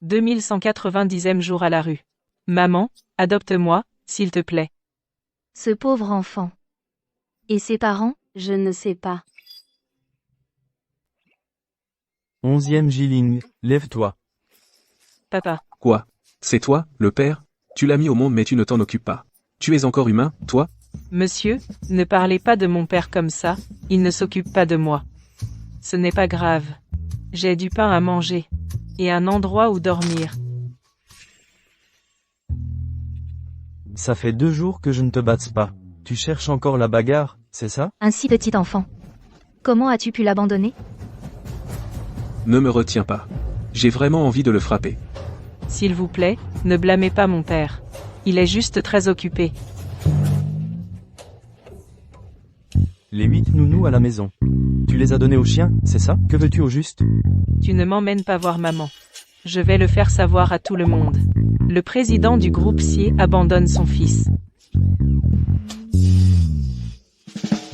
2190e jour à la rue. Maman, adopte-moi, s'il te plaît. Ce pauvre enfant. Et ses parents, je ne sais pas. 11e Jiling, lève-toi. Papa. Quoi? C'est toi, le père? Tu l'as mis au monde mais tu ne t'en occupes pas. Tu es encore humain, toi? Monsieur, ne parlez pas de mon père comme ça, il ne s'occupe pas de moi. Ce n'est pas grave. J'ai du pain à manger. Et un endroit où dormir. Ça fait 2 jours que je ne te batte pas. Tu cherches encore la bagarre, c'est ça? Un si petit enfant. Comment as-tu pu l'abandonner? Ne me retiens pas. J'ai vraiment envie de le frapper. S'il vous plaît, ne blâmez pas mon père. Il est juste très occupé. Les 8 nounous à la maison. Tu les as donnés au chien, c'est ça? Que veux-tu au juste? Tu ne m'emmènes pas voir maman. Je vais le faire savoir à tout le monde. Le président du groupe Sier abandonne son fils.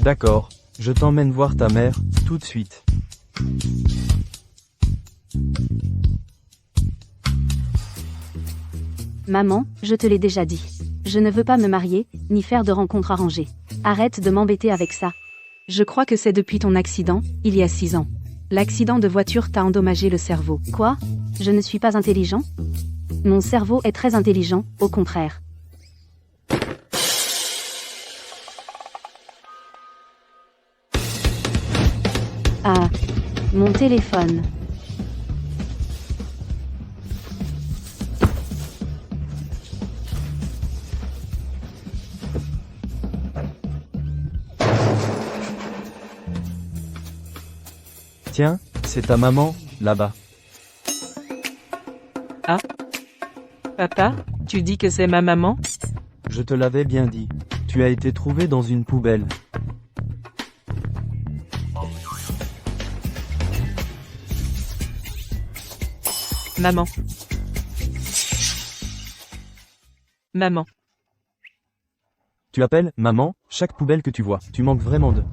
D'accord, je t'emmène voir ta mère, tout de suite. Maman, je te l'ai déjà dit. Je ne veux pas me marier, ni faire de rencontres arrangées. Arrête de m'embêter avec ça. Je crois que c'est depuis ton accident, il y a 6 ans. L'accident de voiture t'a endommagé le cerveau. Quoi? Je ne suis pas intelligent? Mon cerveau est très intelligent, au contraire. Ah, mon téléphone. Tiens, c'est ta maman, là-bas. Ah? Papa, tu dis que c'est ma maman? Je te l'avais bien dit. Tu as été trouvé dans une poubelle. Maman. Maman. Tu appelles, maman, chaque poubelle que tu vois. Tu manques vraiment de...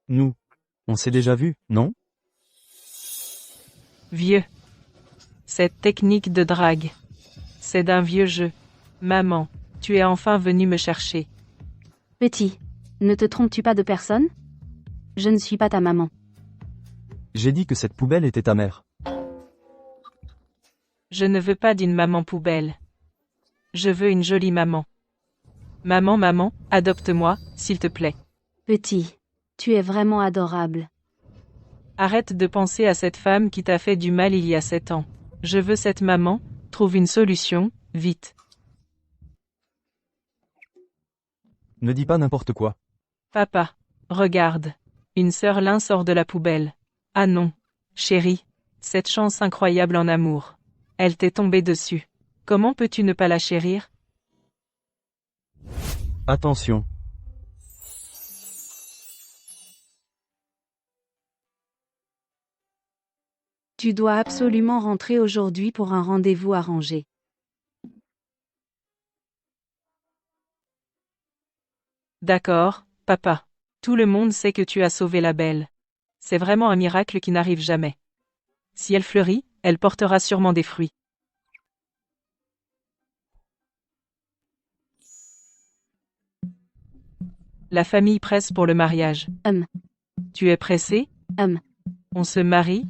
Nous. On s'est déjà vu, non? Vieux. Cette technique de drague. C'est d'un vieux jeu. Maman, tu es enfin venu me chercher. Petit, ne te trompes-tu pas de personne? Je ne suis pas ta maman. J'ai dit que cette poubelle était ta mère. Je ne veux pas d'une maman poubelle. Je veux une jolie maman. Maman, adopte-moi, s'il te plaît. Petit, tu es vraiment adorable. Arrête de penser à cette femme qui t'a fait du mal il y a 7 ans. Je veux cette maman, trouve une solution, vite. Ne dis pas n'importe quoi. Papa, regarde. Une sœur Lin sort de la poubelle. Ah non, chérie, cette chance incroyable en amour. Elle t'est tombée dessus. Comment peux-tu ne pas la chérir? Attention. Tu dois absolument rentrer aujourd'hui pour un rendez-vous arrangé. D'accord, papa. Tout le monde sait que tu as sauvé la belle. C'est vraiment un miracle qui n'arrive jamais. Si elle fleurit, elle portera sûrement des fruits. La famille presse pour le mariage. Tu es pressé? On se marie?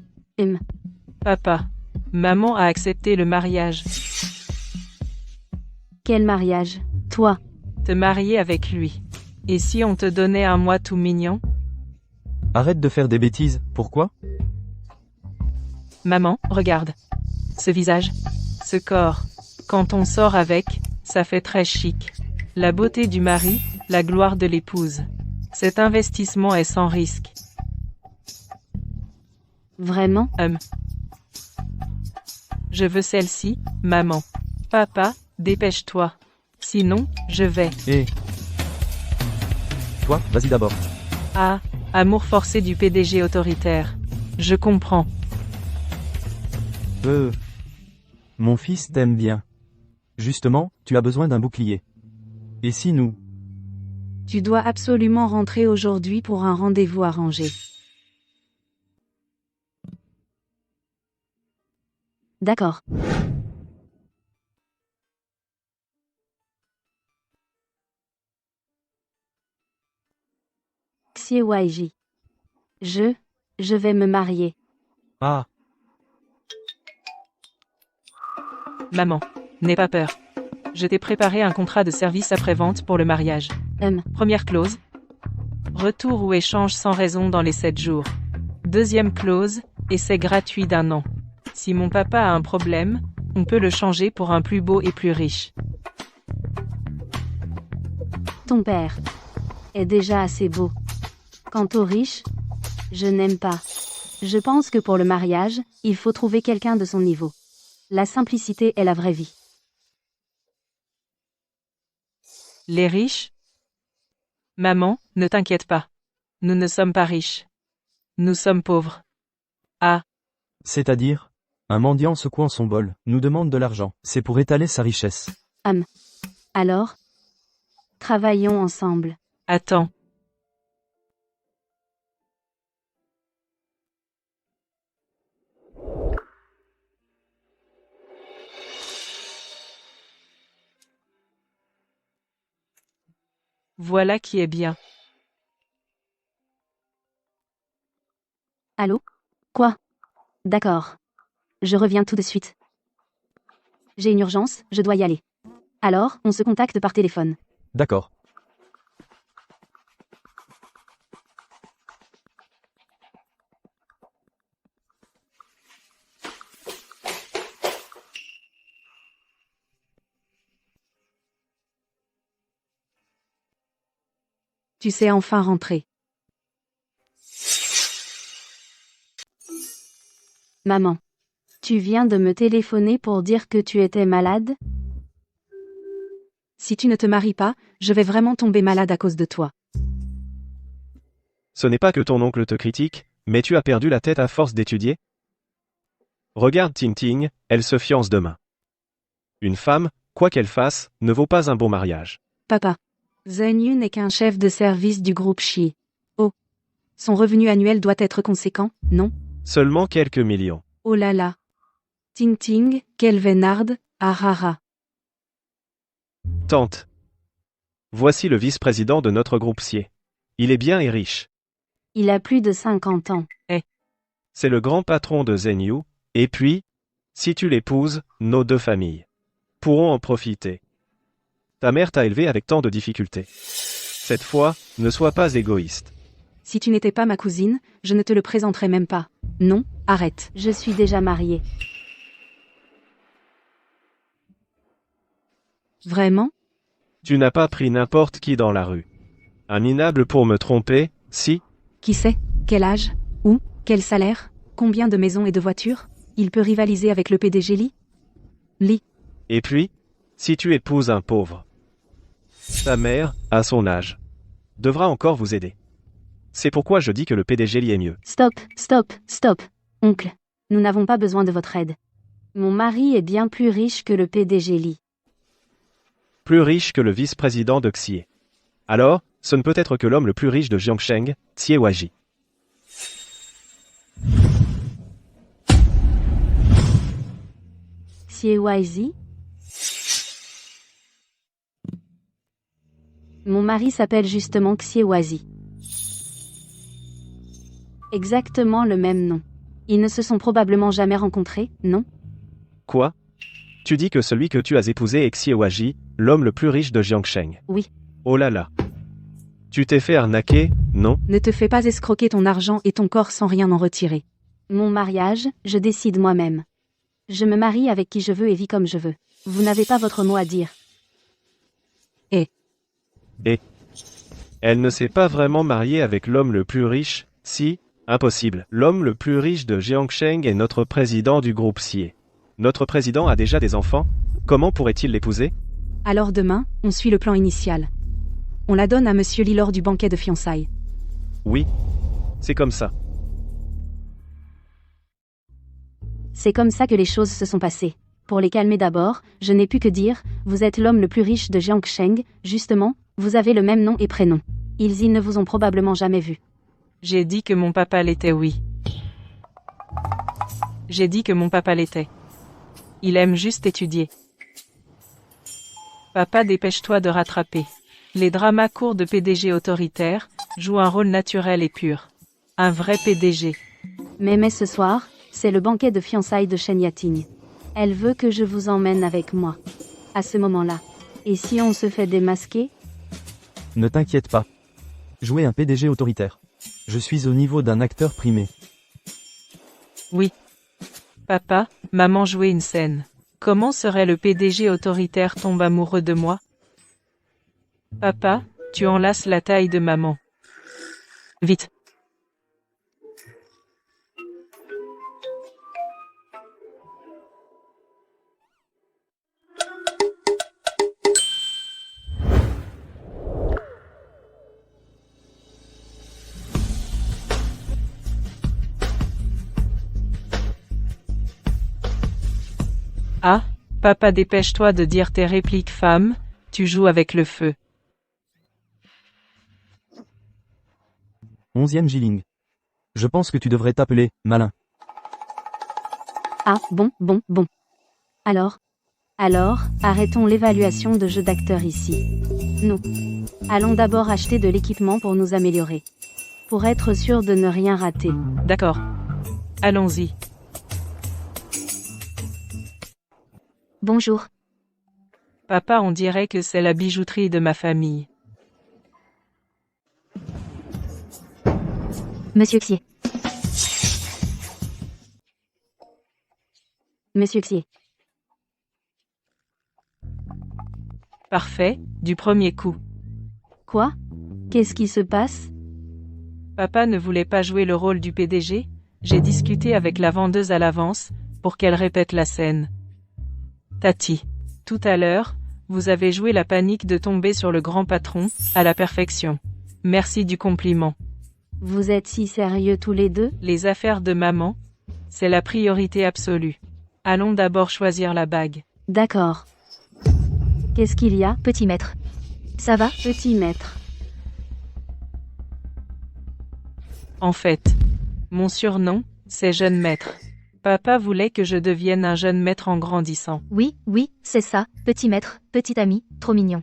Papa. Maman a accepté le mariage. Quel mariage? Toi? Te marier avec lui. Et si on te donnait un moi tout mignon? Arrête de faire des bêtises, pourquoi? Maman, regarde. Ce visage. Ce corps. Quand on sort avec, ça fait très chic. La beauté du mari, la gloire de l'épouse. Cet investissement est sans risque. Vraiment? Je veux celle-ci, maman. Papa, dépêche-toi. Sinon, je vais. Et toi, vas-y d'abord. Ah, amour forcé du PDG autoritaire. Je comprends. Mon fils t'aime bien. Justement, tu as besoin d'un bouclier. Et si nous... Tu dois absolument rentrer aujourd'hui pour un rendez-vous arrangé. D'accord. XYJ. Je vais me marier. Ah, Maman, n'aie pas peur. Je t'ai préparé un contrat de service après-vente pour le mariage. Première clause. Retour ou échange sans raison dans les 7 jours. Deuxième clause, essai gratuit d'1 an. Si mon papa a un problème, on peut le changer pour un plus beau et plus riche. Ton père est déjà assez beau. Quant aux riches, je n'aime pas. Je pense que pour le mariage, il faut trouver quelqu'un de son niveau. La simplicité est la vraie vie. Les riches? Maman, ne t'inquiète pas. Nous ne sommes pas riches. Nous sommes pauvres. Ah, c'est-à-dire, un mendiant secouant son bol, nous demande de l'argent. C'est pour étaler sa richesse. Alors, travaillons ensemble. attends. Voilà qui est bien. Allô? Quoi? D'accord. Je reviens tout de suite. J'ai une urgence, je dois y aller. Alors, on se contacte par téléphone. D'accord. Tu sais enfin rentrer. Maman. Tu viens de me téléphoner pour dire que tu étais malade? Si tu ne te maries pas, je vais vraiment tomber malade à cause de toi. Ce n'est pas que ton oncle te critique, mais tu as perdu la tête à force d'étudier. Regarde Ting Ting, elle se fiance demain. Une femme, quoi qu'elle fasse, ne vaut pas un bon mariage. Papa. Zhen Yu n'est qu'un chef de service du groupe Shi. Oh. Son revenu annuel doit être conséquent, non? Seulement quelques millions. Oh là là. Ting Ting, quelle vénarde, ah. Tante. Voici le vice-président de notre groupe Sier. Il est bien et riche. Il a plus de 50 ans. C'est le grand patron de Zhen Yu, et puis, si tu l'épouses, nos 2 familles pourront en profiter. Ta mère t'a élevé avec tant de difficultés. Cette fois, ne sois pas égoïste. Si tu n'étais pas ma cousine, je ne te le présenterais même pas. Non, arrête. Je suis déjà mariée. Vraiment? Tu n'as pas pris n'importe qui dans la rue. Un minable pour me tromper, si? Qui sait? Quel âge? Où? Quel salaire? Combien de maisons et de voitures? Il peut rivaliser avec le PDG Li. Et puis, si tu épouses un pauvre, ta mère, à son âge, devra encore vous aider. C'est pourquoi je dis que le PDG Li est mieux. Stop. Oncle. Nous n'avons pas besoin de votre aide. Mon mari est bien plus riche que le PDG Li. Plus riche que le vice-président de Xie. Alors, ce ne peut être que l'homme le plus riche de Jiangsheng, Xie Waji. XYZ? Mon mari s'appelle justement XYZ. Exactement le même nom. Ils ne se sont probablement jamais rencontrés, non? Quoi? Tu dis que celui que tu as épousé est Xie Waji, l'homme le plus riche de Jiangsheng. Oui. Oh là là. Tu t'es fait arnaquer, non? Ne te fais pas escroquer ton argent et ton corps sans rien en retirer. Mon mariage, je décide moi-même. Je me marie avec qui je veux et vis comme je veux. Vous n'avez pas votre mot à dire. Elle ne s'est pas vraiment mariée avec l'homme le plus riche, si, impossible. L'homme le plus riche de Jiangsheng est notre président du groupe Xie. Notre président a déjà des enfants, comment pourrait-il l'épouser? Alors demain, on suit le plan initial. On la donne à Monsieur Lee lors du banquet de fiançailles. Oui. C'est comme ça. C'est comme ça que les choses se sont passées. Pour les calmer d'abord, je n'ai pu que dire, vous êtes l'homme le plus riche de Jiangsheng, justement, vous avez le même nom et prénom. Ils ne vous ont probablement jamais vu. J'ai dit que mon papa l'était, oui. J'ai dit que mon papa l'était. Il aime juste étudier. Papa, dépêche-toi de rattraper. Les dramas courts de PDG autoritaire jouent un rôle naturel et pur. Un vrai PDG. Mais ce soir, c'est le banquet de fiançailles de Shen Yating. Elle veut que je vous emmène avec moi. À ce moment-là. Et si on se fait démasquer? Ne t'inquiète pas. Jouer un PDG autoritaire. Je suis au niveau d'un acteur primé. Oui. Papa, maman jouait une scène. Comment serait le PDG autoritaire tombe amoureux de moi? Papa, tu enlaces la taille de maman. Vite. Ah, papa, dépêche-toi de dire tes répliques, femme, tu joues avec le feu. 11e Jiling. Je pense que tu devrais t'appeler Malin. Ah, bon. Alors, arrêtons l'évaluation de jeu d'acteur ici. Nous allons d'abord acheter de l'équipement pour nous améliorer. Pour être sûr de ne rien rater. D'accord. Allons-y. Bonjour. Papa, on dirait que c'est la bijouterie de ma famille. Monsieur Xie. Monsieur Xie. Parfait, du premier coup. Quoi? Qu'est-ce qui se passe? Papa ne voulait pas jouer le rôle du PDG? J'ai discuté avec la vendeuse à l'avance, pour qu'elle répète la scène. Tati. Tout à l'heure, vous avez joué la panique de tomber sur le grand patron, à la perfection. Merci du compliment. Vous êtes si sérieux tous les deux? Les affaires de maman, c'est la priorité absolue. Allons d'abord choisir la bague. D'accord. Qu'est-ce qu'il y a? Petit maître. Ça va? Petit maître. En fait, mon surnom, c'est jeune maître. Papa voulait que je devienne un jeune maître en grandissant. Oui, c'est ça, petit maître, petit ami, trop mignon.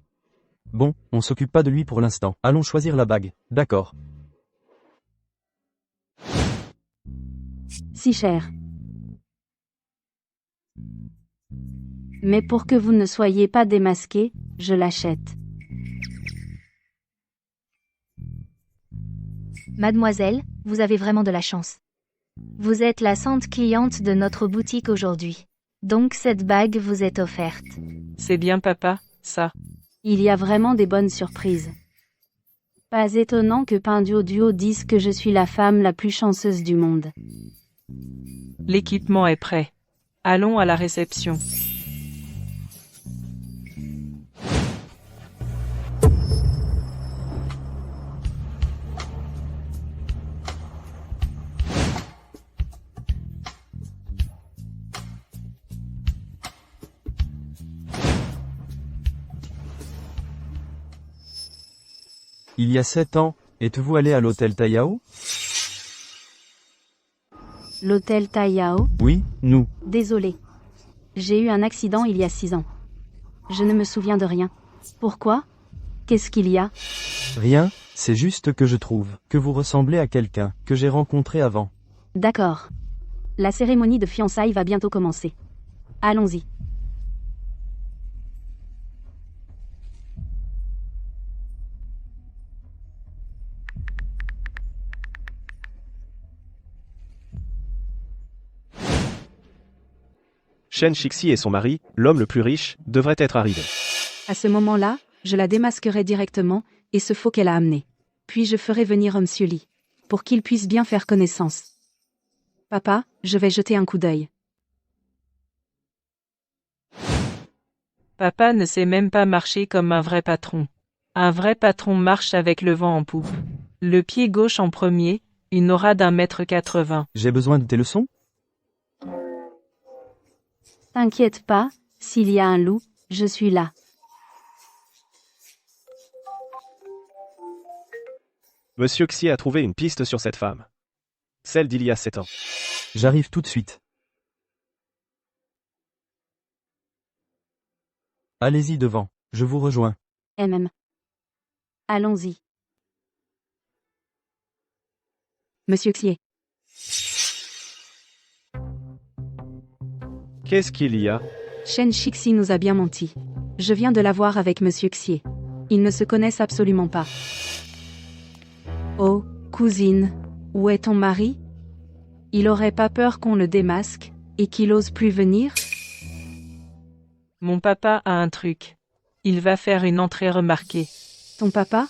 Bon, on s'occupe pas de lui pour l'instant. Allons choisir la bague. D'accord. Si cher. Mais pour que vous ne soyez pas démasqué, je l'achète. Mademoiselle, vous avez vraiment de la chance. Vous êtes la 100e cliente de notre boutique aujourd'hui. Donc cette bague vous est offerte. C'est bien papa, ça. Il y a vraiment des bonnes surprises. Pas étonnant que Pinduo Duo dise que je suis la femme la plus chanceuse du monde. L'équipement est prêt. Allons à la réception. Il y a 7 ans, êtes-vous allé à l'hôtel Taiyao? L'hôtel Taiyao? Oui, nous. Désolé. J'ai eu un accident il y a 6 ans. Je ne me souviens de rien. Pourquoi? Qu'est-ce qu'il y a? Rien, c'est juste que je trouve que vous ressemblez à quelqu'un que j'ai rencontré avant. D'accord. La cérémonie de fiançailles va bientôt commencer. Allons-y. Shen Shixi et son mari, l'homme le plus riche, devraient être arrivés. À ce moment-là, je la démasquerai directement, et ce faux qu'elle a amené. Puis je ferai venir Monsieur Lee, pour qu'il puisse bien faire connaissance. Papa, je vais jeter un coup d'œil. Papa ne sait même pas marcher comme un vrai patron. Un vrai patron marche avec le vent en poupe. Le pied gauche en premier, une aura d'1,80 m. J'ai besoin de tes leçons? T'inquiète pas, s'il y a un loup, je suis là. Monsieur Xie a trouvé une piste sur cette femme. Celle d'il y a 7 ans. J'arrive tout de suite. Allez-y devant, je vous rejoins. Allons-y. Monsieur Xie. Qu'est-ce qu'il y a? Shen Shixi nous a bien menti. Je viens de la voir avec Monsieur Xie. Ils ne se connaissent absolument pas. Oh, cousine, où est ton mari? Il aurait pas peur qu'on le démasque, et qu'il ose plus venir? Mon papa a un truc. Il va faire une entrée remarquée. Ton papa?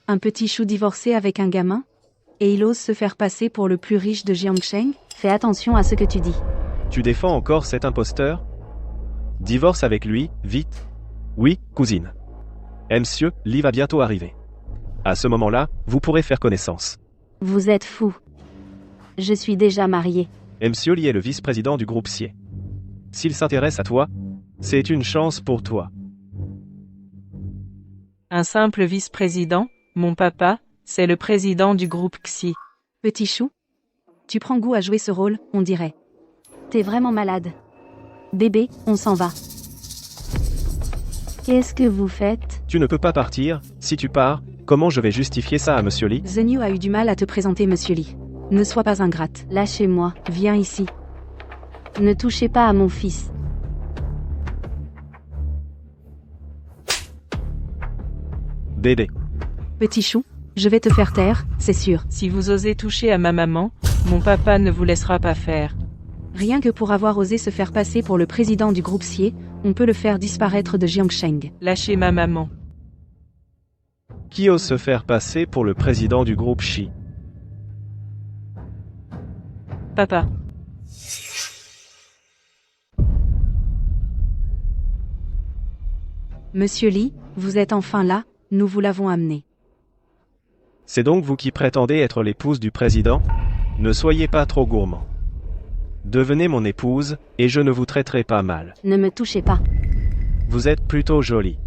Un petit chou divorcé avec un gamin? Et il ose se faire passer pour le plus riche de Jiangsheng? Fais attention à ce que tu dis. Tu défends encore cet imposteur? Divorce avec lui, vite. Oui, cousine. Monsieur Lee va bientôt arriver. À ce moment-là, vous pourrez faire connaissance. Vous êtes fou. Je suis déjà mariée. Monsieur Lee est le vice-président du groupe Xie. S'il s'intéresse à toi, c'est une chance pour toi. Un simple vice-président, mon papa, c'est le président du groupe Xi. Petit chou? Tu prends goût à jouer ce rôle, on dirait. T'es vraiment malade. Bébé, on s'en va. Qu'est-ce que vous faites? Tu ne peux pas partir. Si tu pars, comment je vais justifier ça à Monsieur Lee? Zenyu a eu du mal à te présenter Monsieur Lee. Ne sois pas ingrate. Lâchez-moi, viens ici. Ne touchez pas à mon fils. Bébé. Petit chou, je vais te faire taire, c'est sûr. Si vous osez toucher à ma maman, mon papa ne vous laissera pas faire. Rien que pour avoir osé se faire passer pour le président du groupe Xie, on peut le faire disparaître de Jiangsheng. Lâchez ma maman. Qui ose se faire passer pour le président du groupe Xi? Papa. Monsieur Lee, vous êtes enfin là, nous vous l'avons amené. C'est donc vous qui prétendez être l'épouse du président? Ne soyez pas trop gourmand. Devenez mon épouse, et je ne vous traiterai pas mal. Ne me touchez pas. Vous êtes plutôt jolie.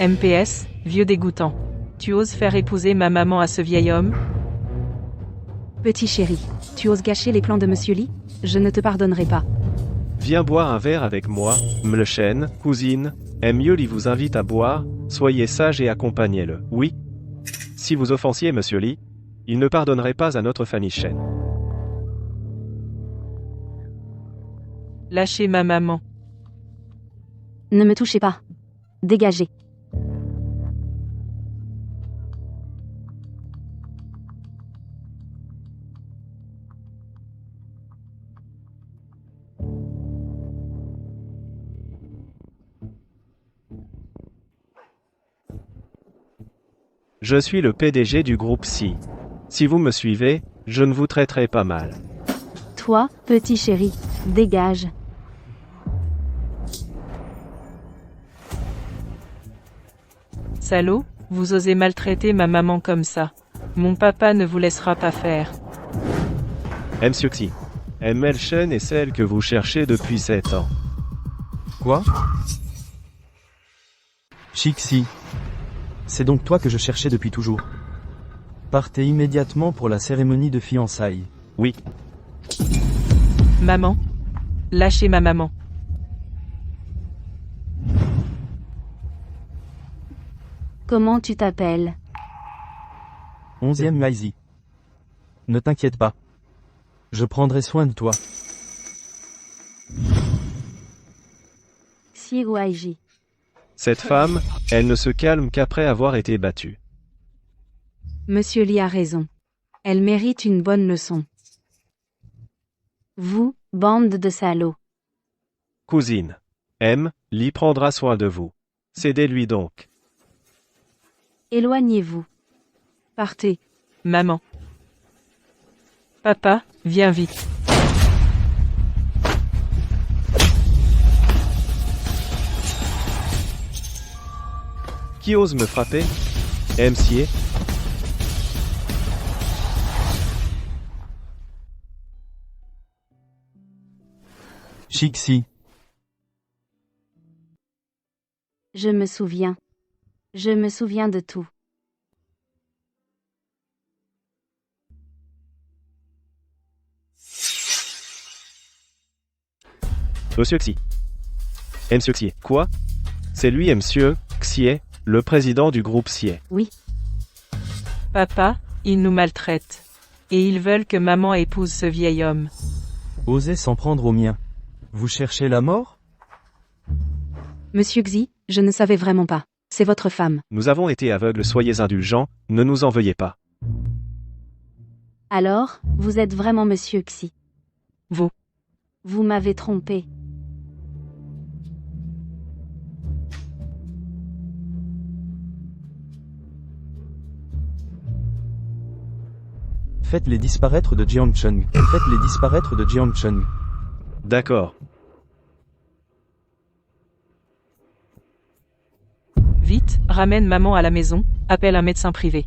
MPS, vieux dégoûtant. Tu oses faire épouser ma maman à ce vieil homme? Petit chéri, tu oses gâcher les plans de Monsieur Lee? Je ne te pardonnerai pas. Viens boire un verre avec moi, Mlechen, cousine. Monsieur Lee vous invite à boire, soyez sage et accompagnez-le. Oui. Si vous offensiez Monsieur Lee, il ne pardonnerait pas à notre famille Shen. Lâchez ma maman. Ne me touchez pas. Dégagez. Je suis le PDG du groupe Xi. Si vous me suivez, je ne vous traiterai pas mal. Toi, petit chéri, dégage. Salaud, vous osez maltraiter ma maman comme ça. Mon papa ne vous laissera pas faire. Monsieur Xi. ML Shen est celle que vous cherchez depuis 7 ans. Quoi? Shixi. C'est donc toi que je cherchais depuis toujours. Partez immédiatement pour la cérémonie de fiançailles. Oui. Maman. Lâchez ma maman. Comment tu t'appelles? 11e Maizi. Ne t'inquiète pas. Je prendrai soin de toi. Xie Huaiji. Cette femme, elle ne se calme qu'après avoir été battue. Monsieur Lee a raison. Elle mérite une bonne leçon. Vous, bande de salauds. Cousine. Lee prendra soin de vous. Cédez-lui donc. Éloignez-vous. Partez. Maman. Papa, viens vite. Qui ose me frapper? MCA? Chixi. Je me souviens. Je me souviens de tout. Monsieur Xie. Monsieur Xie. Quoi? C'est lui, Monsieur Xie, le président du groupe Xie. Oui, Papa, ils nous maltraitent. Et ils veulent que maman épouse ce vieil homme. Osez s'en prendre au mien. Vous cherchez la mort? Monsieur Xi, je ne savais vraiment pas. C'est votre femme. Nous avons été aveugles, soyez indulgents, ne nous en veuillez pas. Alors, vous êtes vraiment Monsieur Xi. Vous. Vous m'avez trompé. Faites-les disparaître de Jiangcheng. Faites-les disparaître de Jiangcheng. D'accord. Vite, ramène maman à la maison, appelle un médecin privé.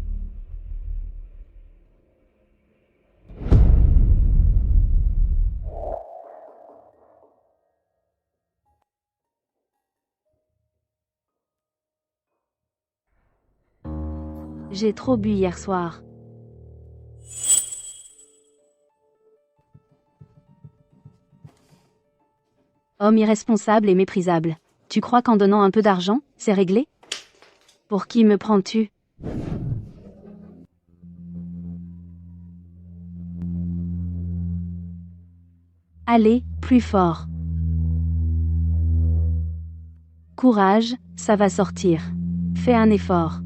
J'ai trop bu hier soir. Homme irresponsable et méprisable. Tu crois qu'en donnant un peu d'argent, c'est réglé? Pour qui me prends-tu? Allez, plus fort. Courage, ça va sortir. Fais un effort.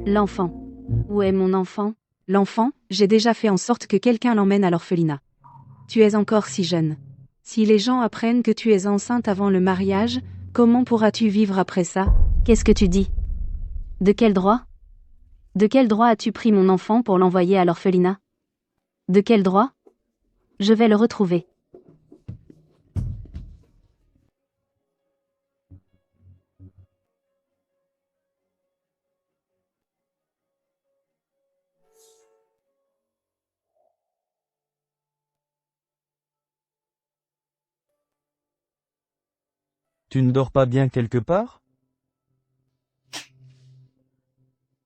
L'enfant. Où est mon enfant? L'enfant, j'ai déjà fait en sorte que quelqu'un l'emmène à l'orphelinat. Tu es encore si jeune. Si les gens apprennent que tu es enceinte avant le mariage, comment pourras-tu vivre après ça? Qu'est-ce que tu dis? De quel droit? De quel droit as-tu pris mon enfant pour l'envoyer à l'orphelinat? De quel droit? Je vais le retrouver. Tu ne dors pas bien quelque part?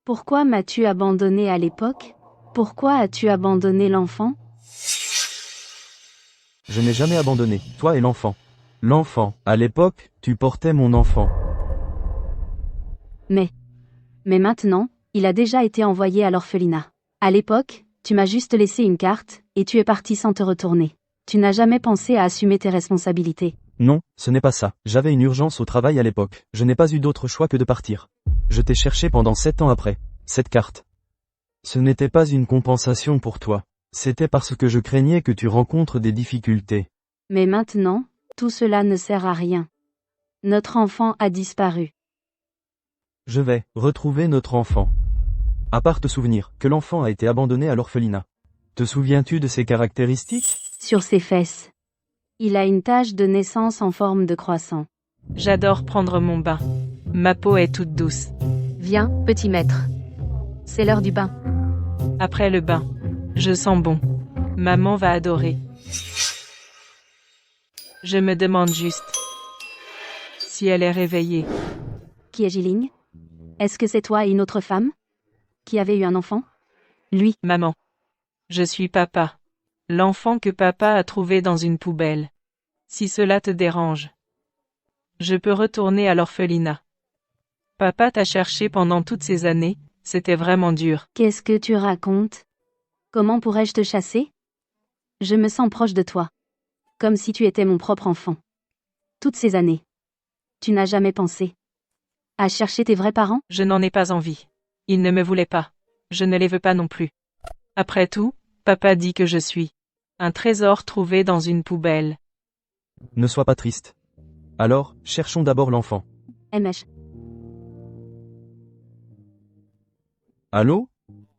Pourquoi m'as-tu abandonné à l'époque? Pourquoi as-tu abandonné l'enfant? Je n'ai jamais abandonné, toi et l'enfant. L'enfant, à l'époque, tu portais mon enfant. Mais maintenant, il a déjà été envoyé à l'orphelinat. À l'époque, tu m'as juste laissé une carte, et tu es parti sans te retourner. Tu n'as jamais pensé à assumer tes responsabilités. Non, ce n'est pas ça. J'avais une urgence au travail à l'époque. Je n'ai pas eu d'autre choix que de partir. Je t'ai cherché pendant 7 ans après. Cette carte. Ce n'était pas une compensation pour toi. C'était parce que je craignais que tu rencontres des difficultés. Mais maintenant, tout cela ne sert à rien. Notre enfant a disparu. Je vais retrouver notre enfant. À part te souvenir que l'enfant a été abandonné à l'orphelinat. Te souviens-tu de ses caractéristiques? Sur ses fesses. Il a une tache de naissance en forme de croissant. J'adore prendre mon bain. Ma peau est toute douce. Viens, petit maître. C'est l'heure du bain. Après le bain, je sens bon. Maman va adorer. Je me demande juste si elle est réveillée. Qui est Jiling? Est-ce que c'est toi et une autre femme? Qui avait eu un enfant? Lui. Maman. Je suis papa. L'enfant que papa a trouvé dans une poubelle. Si cela te dérange, je peux retourner à l'orphelinat. Papa t'a cherché pendant toutes ces années, c'était vraiment dur. Qu'est-ce que tu racontes? Comment pourrais-je te chasser? Je me sens proche de toi. Comme si tu étais mon propre enfant. Toutes ces années. Tu n'as jamais pensé à chercher tes vrais parents? Je n'en ai pas envie. Ils ne me voulaient pas. Je ne les veux pas non plus. Après tout, papa dit que je suis un trésor trouvé dans une poubelle. Ne sois pas triste. Alors, cherchons d'abord l'enfant. MH. Allô?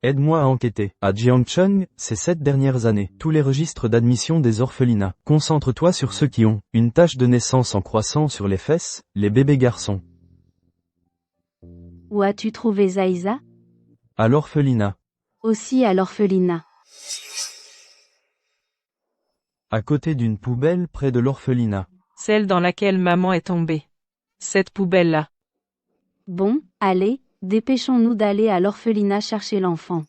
Aide-moi à enquêter. À Jiangcheng, ces 7 dernières années, tous les registres d'admission des orphelinats. Concentre-toi sur ceux qui ont une tache de naissance en croissant sur les fesses, les bébés garçons. Où as-tu trouvé Zaïsa? À l'orphelinat. Aussi à l'orphelinat. À côté d'une poubelle près de l'orphelinat. Celle dans laquelle maman est tombée. Cette poubelle-là. Bon, allez, dépêchons-nous d'aller à l'orphelinat chercher l'enfant.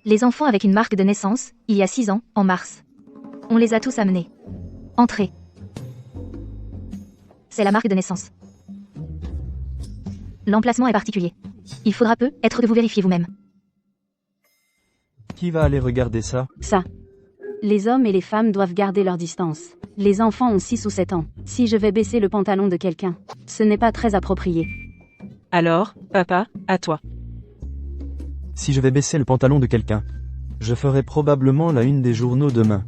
Les enfants avec une marque de naissance, il y a 6 ans, en mars. On les a tous amenés. Entrez. C'est la marque de naissance. L'emplacement est particulier. Il faudra peut-être que vous vérifiez vous-même. Qui va aller regarder ça? Ça. Les hommes et les femmes doivent garder leur distance. Les enfants ont 6 ou 7 ans. Si je vais baisser le pantalon de quelqu'un, ce n'est pas très approprié. Alors, papa, à toi. Si je vais baisser le pantalon de quelqu'un, je ferai probablement la une des journaux demain.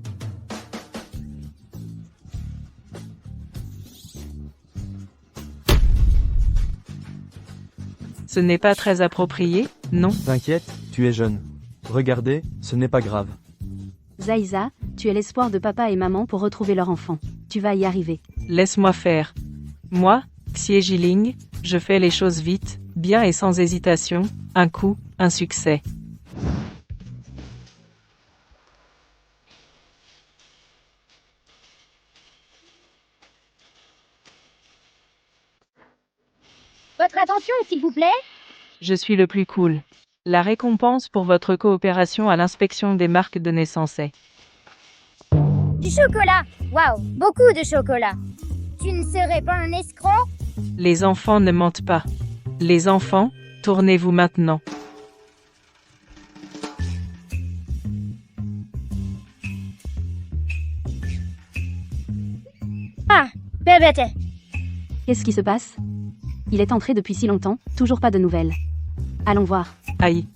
Ce n'est pas très approprié, non? T'inquiète, tu es jeune. Regardez, ce n'est pas grave. Zaïsa, tu es l'espoir de papa et maman pour retrouver leur enfant. Tu vas y arriver. Laisse-moi faire. Moi, Xie Jiling, je fais les choses vite, bien et sans hésitation, un coup, un succès. Votre attention, s'il vous plaît. Je suis le plus cool. La récompense pour votre coopération à l'inspection des marques de naissance est Du chocolat. Waouh, beaucoup de chocolat. Tu ne serais pas un escroc? les enfants ne mentent pas. Les enfants, tournez-vous maintenant. Ah, bébête. Qu'est-ce qui se passe? Il est entré depuis si longtemps, toujours pas de nouvelles. Allons voir. Aïe.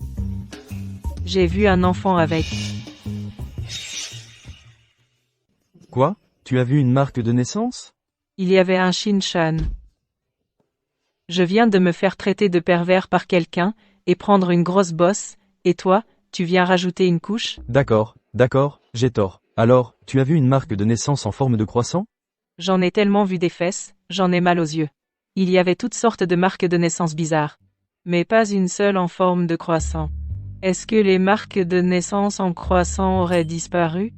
J'ai vu un enfant avec. Quoi? Tu as vu une marque de naissance? Il y avait un Shin-chan. Je viens de me faire traiter de pervers par quelqu'un, et prendre une grosse bosse, et toi, tu viens rajouter une couche? D'accord, j'ai tort. Alors, tu as vu une marque de naissance en forme de croissant? J'en ai tellement vu des fesses, j'en ai mal aux yeux. Il y avait toutes sortes de marques de naissance bizarres. Mais pas une seule en forme de croissant. Est-ce que les marques de naissance en croissant auraient disparu?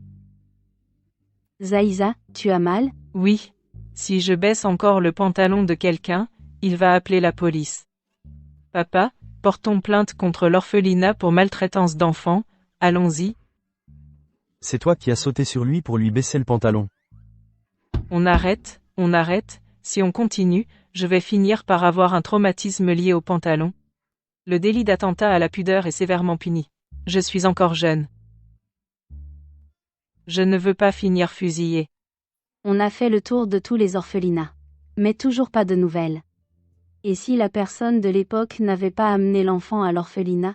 Zaïsa, tu as mal? Oui. Si je baisse encore le pantalon de quelqu'un, il va appeler la police. Papa, portons plainte contre l'orphelinat pour maltraitance d'enfants, allons-y. C'est toi qui as sauté sur lui pour lui baisser le pantalon. On arrête, si on continue, je vais finir par avoir un traumatisme lié au pantalon. Le délit d'attentat à la pudeur est sévèrement puni. Je suis encore jeune. Je ne veux pas finir fusillé. On a fait le tour de tous les orphelinats. Mais toujours pas de nouvelles. Et si la personne de l'époque n'avait pas amené l'enfant à l'orphelinat?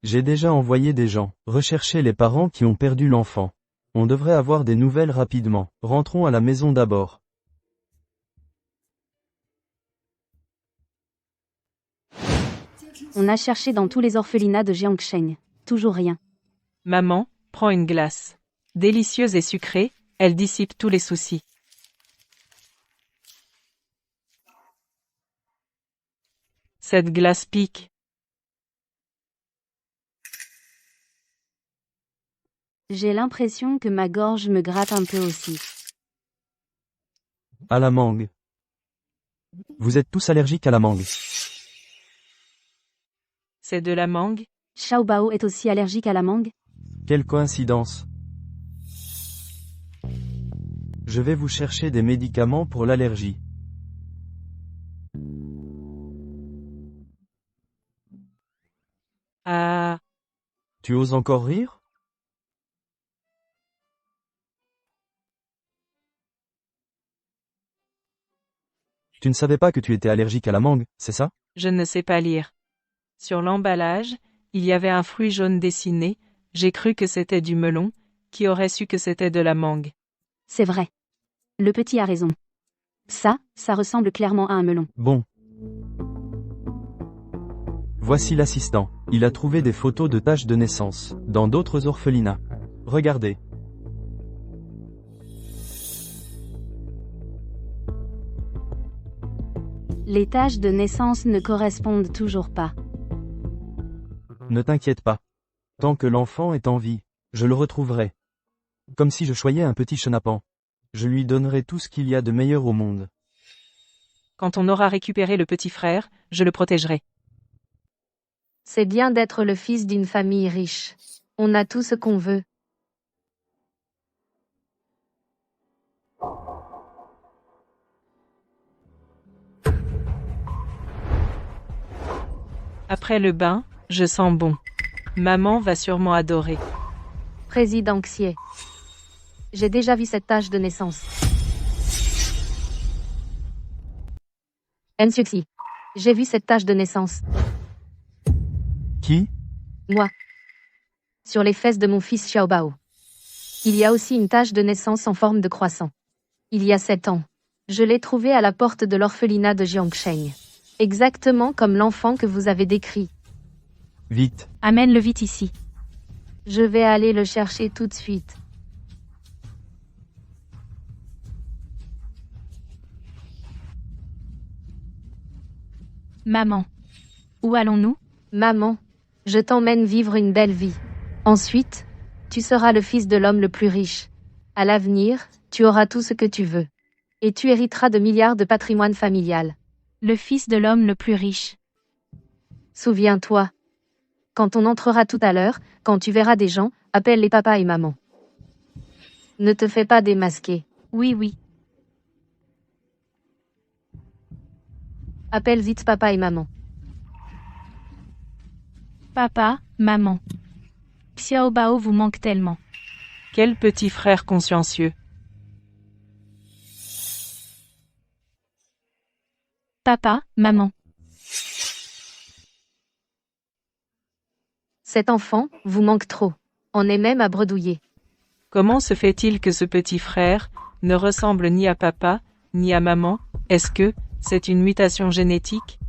J'ai déjà envoyé des gens rechercher les parents qui ont perdu l'enfant. On devrait avoir des nouvelles rapidement. Rentrons à la maison d'abord. On a cherché dans tous les orphelinats de Jiangcheng. Toujours rien. Maman, prends une glace. Délicieuse et sucrée, elle dissipe tous les soucis. Cette glace pique. J'ai l'impression que ma gorge me gratte un peu aussi. À la mangue. Vous êtes tous allergiques à la mangue. C'est de la mangue? Xiao Bao est aussi allergique à la mangue? Quelle coïncidence. Je vais vous chercher des médicaments pour l'allergie. Ah, Tu oses encore rire? Tu ne savais pas que tu étais allergique à la mangue, c'est ça? je ne sais pas lire. Sur l'emballage, Il y avait un fruit jaune dessiné, j'ai cru que c'était du melon, qui aurait su que c'était de la mangue. C'est vrai. Le petit a raison. Ça ressemble clairement à un melon. Bon. Voici l'assistant. Il a trouvé des photos de tâches de naissance, dans d'autres orphelinats. Regardez. Les tâches de naissance ne correspondent toujours pas. Ne t'inquiète pas. Tant que l'enfant est en vie, je le retrouverai. Comme si je choyais un petit chenapan. Je lui donnerai tout ce qu'il y a de meilleur au monde. Quand on aura récupéré le petit frère, je le protégerai. C'est bien d'être le fils d'une famille riche. On a tout ce qu'on veut. Après le bain, je sens bon. Maman va sûrement adorer. Président Xier. J'ai déjà vu cette tâche de naissance. Ensuxi. J'ai vu cette tâche de naissance. Qui? Moi. Sur les fesses de mon fils Xiaobao. Il y a aussi une tâche de naissance en forme de croissant. Il y a 7 ans. Je l'ai trouvée à la porte de l'orphelinat de Jiangsheng. Exactement comme l'enfant que vous avez décrit. Vite. Amène-le vite ici. Je vais aller le chercher tout de suite. Maman. Où allons-nous? Maman, je t'emmène vivre une belle vie. Ensuite, tu seras le fils de l'homme le plus riche. À l'avenir, tu auras tout ce que tu veux. Et tu hériteras de milliards de patrimoine familial. Le fils de l'homme le plus riche. Souviens-toi. Quand on entrera tout à l'heure, quand tu verras des gens, appelle les papas et maman. Ne te fais pas démasquer. Oui. Appelle vite papa et maman. Papa, maman. Xiaobao vous manque tellement. Quel petit frère consciencieux. Papa, maman. Cet enfant vous manque trop. On est même à bredouiller. Comment se fait-il que ce petit frère ne ressemble ni à papa, ni à maman? Est-ce que c'est une mutation génétique?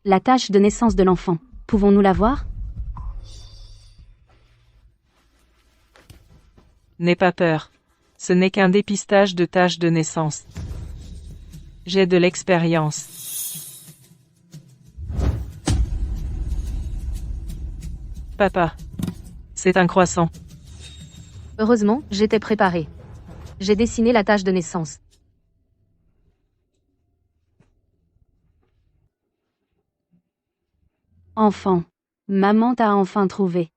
La tâche de naissance de l'enfant. Pouvons-nous la voir? N'aie pas peur. Ce n'est qu'un dépistage de tâches de naissance. J'ai de l'expérience. Papa. C'est un croissant. Heureusement, j'étais préparée. J'ai dessiné la tâche de naissance. Enfant. Maman t'a enfin trouvé.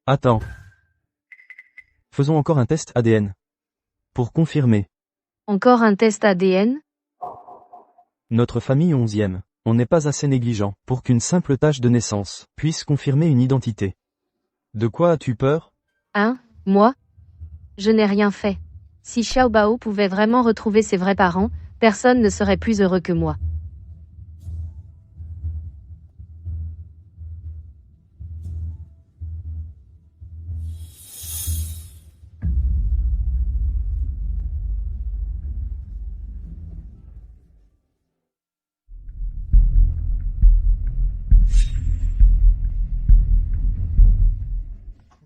Attends. Faisons encore un test ADN. Pour confirmer. Encore un test ADN? Notre famille 11e. On n'est pas assez négligent pour qu'une simple tâche de naissance puisse confirmer une identité. De quoi as-tu peur? Hein? Moi? Je n'ai rien fait. Si Xiaobao pouvait vraiment retrouver ses vrais parents, personne ne serait plus heureux que moi.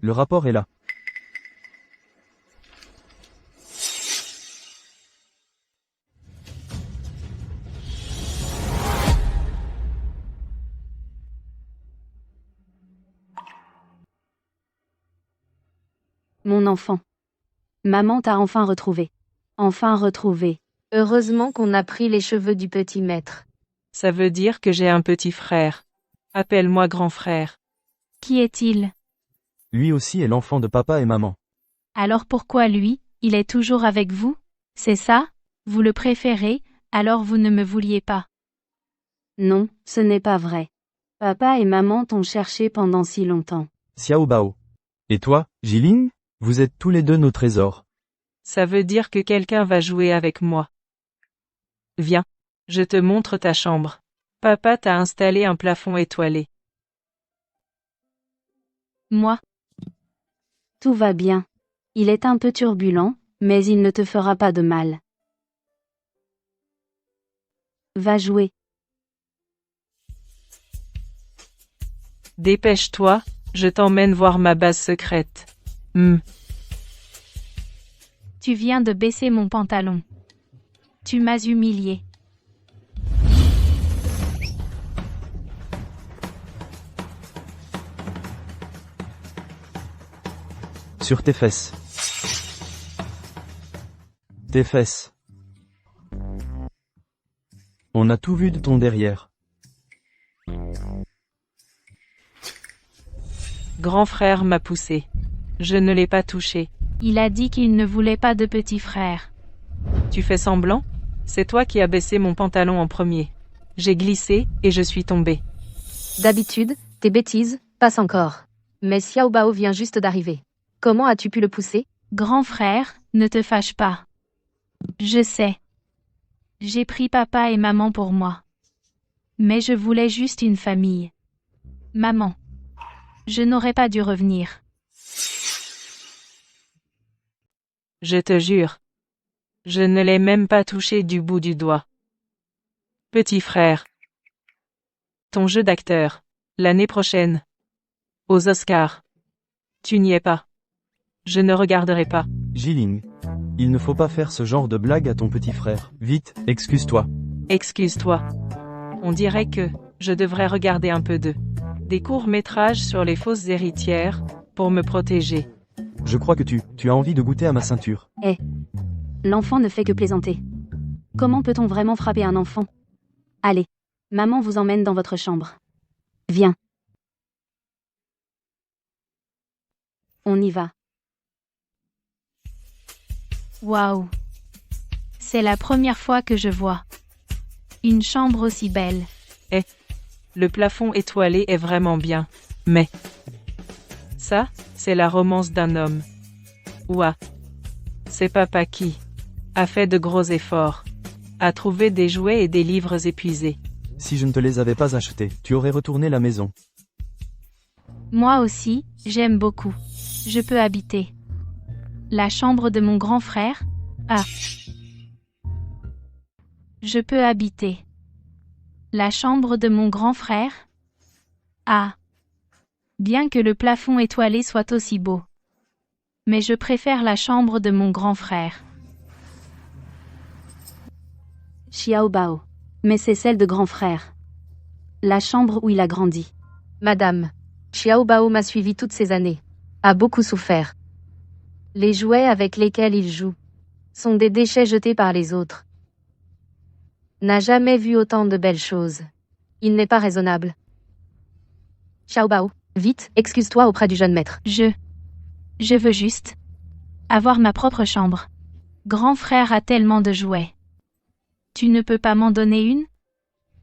Le rapport est là. Mon enfant. Maman t'a enfin retrouvé. Enfin retrouvé. Heureusement qu'on a pris les cheveux du petit maître. Ça veut dire que j'ai un petit frère. Appelle-moi grand frère. Qui est-il? Lui aussi est l'enfant de papa et maman. Alors pourquoi lui, il est toujours avec vous? C'est ça? Vous le préférez, alors vous ne me vouliez pas. Non, ce n'est pas vrai. Papa et maman t'ont cherché pendant si longtemps. Xiaobao. Et toi, Jiling? Vous êtes tous les deux nos trésors. Ça veut dire que quelqu'un va jouer avec moi. Viens. Je te montre ta chambre. Papa t'a installé un plafond étoilé. Moi, Tout va bien. Il est un peu turbulent, mais il ne te fera pas de mal. Va jouer. Dépêche-toi, je t'emmène voir ma base secrète. tu viens de baisser mon pantalon. Tu m'as humilié. Sur tes fesses. Tes fesses. On a tout vu de ton derrière. Grand frère m'a poussé. Je ne l'ai pas touché. Il a dit qu'il ne voulait pas de petit frère. Tu fais semblant? C'est toi qui as baissé mon pantalon en premier. J'ai glissé, et je suis tombé. D'habitude, tes bêtises passent encore. Mais Xiao Bao vient juste d'arriver. Comment as-tu pu le pousser? Grand frère, ne te fâche pas. Je sais. J'ai pris papa et maman pour moi. Mais je voulais juste une famille. Maman. Je n'aurais pas dû revenir. Je te jure. Je ne l'ai même pas touché du bout du doigt. Petit frère. Ton jeu d'acteur. L'année prochaine. Aux Oscars. Tu n'y es pas. Je ne regarderai pas. Jiling. Il ne faut pas faire ce genre de blague à ton petit frère. Vite, excuse-toi. Excuse-toi. On dirait que je devrais regarder un peu des courts-métrages sur les fausses héritières, pour me protéger. Je crois que tu as envie de goûter à ma ceinture. L'enfant ne fait que plaisanter. Comment peut-on vraiment frapper un enfant? Allez, maman vous emmène dans votre chambre. Viens. On y va. Waouh. C'est la première fois que je vois une chambre aussi belle. Le plafond étoilé est vraiment bien. Mais ça, c'est la romance d'un homme. Ouah. C'est papa qui a fait de gros efforts. A trouvé des jouets et des livres épuisés. Si je ne te les avais pas achetés, tu aurais retourné la maison. Moi aussi, j'aime beaucoup. Je peux habiter la chambre de mon grand frère. Ah. Je peux habiter la chambre de mon grand frère. Ah. Bien que le plafond étoilé soit aussi beau. Mais je préfère la chambre de mon grand frère. Xiao Bao. Mais c'est celle de grand frère. La chambre où il a grandi. Madame, Xiao Bao m'a suivi toutes ces années. A beaucoup souffert. Les jouets avec lesquels il joue sont des déchets jetés par les autres. N'a jamais vu autant de belles choses. Il n'est pas raisonnable. Xiao Bao, vite, excuse-toi auprès du jeune maître. Je veux juste avoir ma propre chambre. Grand frère a tellement de jouets. Tu ne peux pas m'en donner une?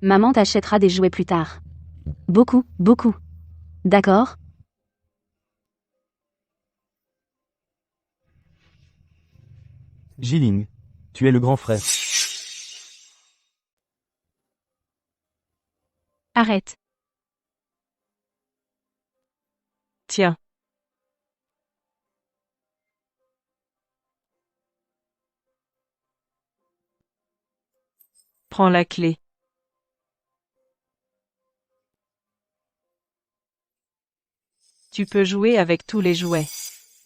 Maman t'achètera des jouets plus tard. Beaucoup, beaucoup. D'accord? Jiling. Tu es le grand frère. Arrête. Tiens. Prends la clé. Tu peux jouer avec tous les jouets.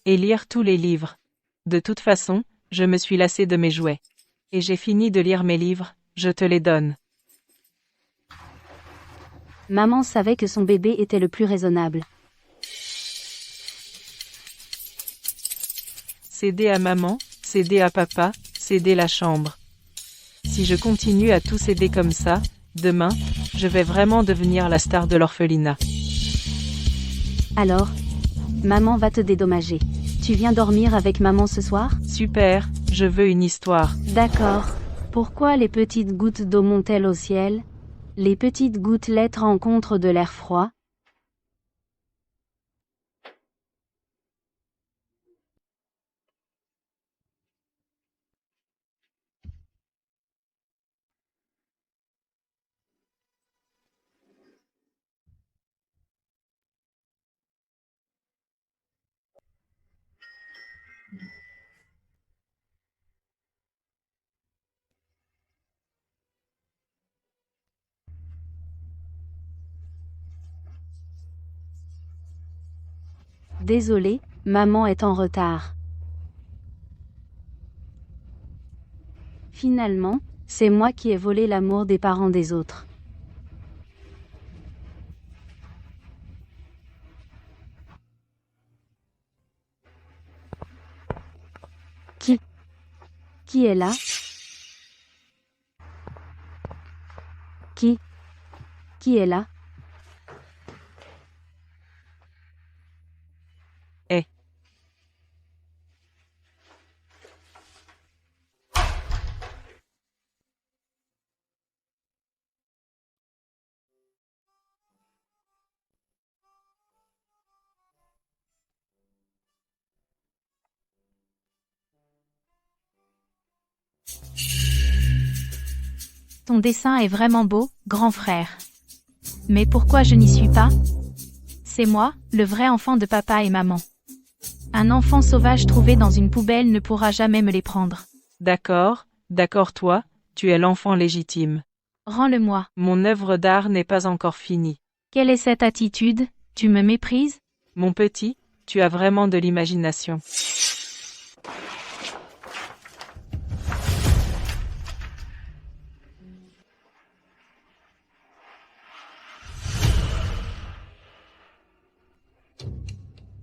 Et lire tous les livres. De toute façon, je me suis lassé de mes jouets. Et j'ai fini de lire mes livres, je te les donne. Maman savait que son bébé était le plus raisonnable. Céder à maman, céder à papa, céder la chambre. Si je continue à tout céder comme ça, demain, je vais vraiment devenir la star de l'orphelinat. Alors, maman va te dédommager. Tu viens dormir avec maman ce soir? Super, je veux une histoire. D'accord. Pourquoi les petites gouttes d'eau montent-elles au ciel? Les petites gouttelettes rencontrent de l'air froid. Désolé, maman est en retard. Finalement, c'est moi qui ai volé l'amour des parents des autres. Qui est là? Qui est là? Eh. Ton dessin est vraiment beau, grand frère. Mais pourquoi je n'y suis pas? C'est moi, le vrai enfant de papa et maman. Un enfant sauvage trouvé dans une poubelle ne pourra jamais me les prendre. D'accord, d'accord toi, tu es l'enfant légitime. Rends-le-moi. Mon œuvre d'art n'est pas encore finie. Quelle est cette attitude? Tu me méprises? Mon petit, tu as vraiment de l'imagination.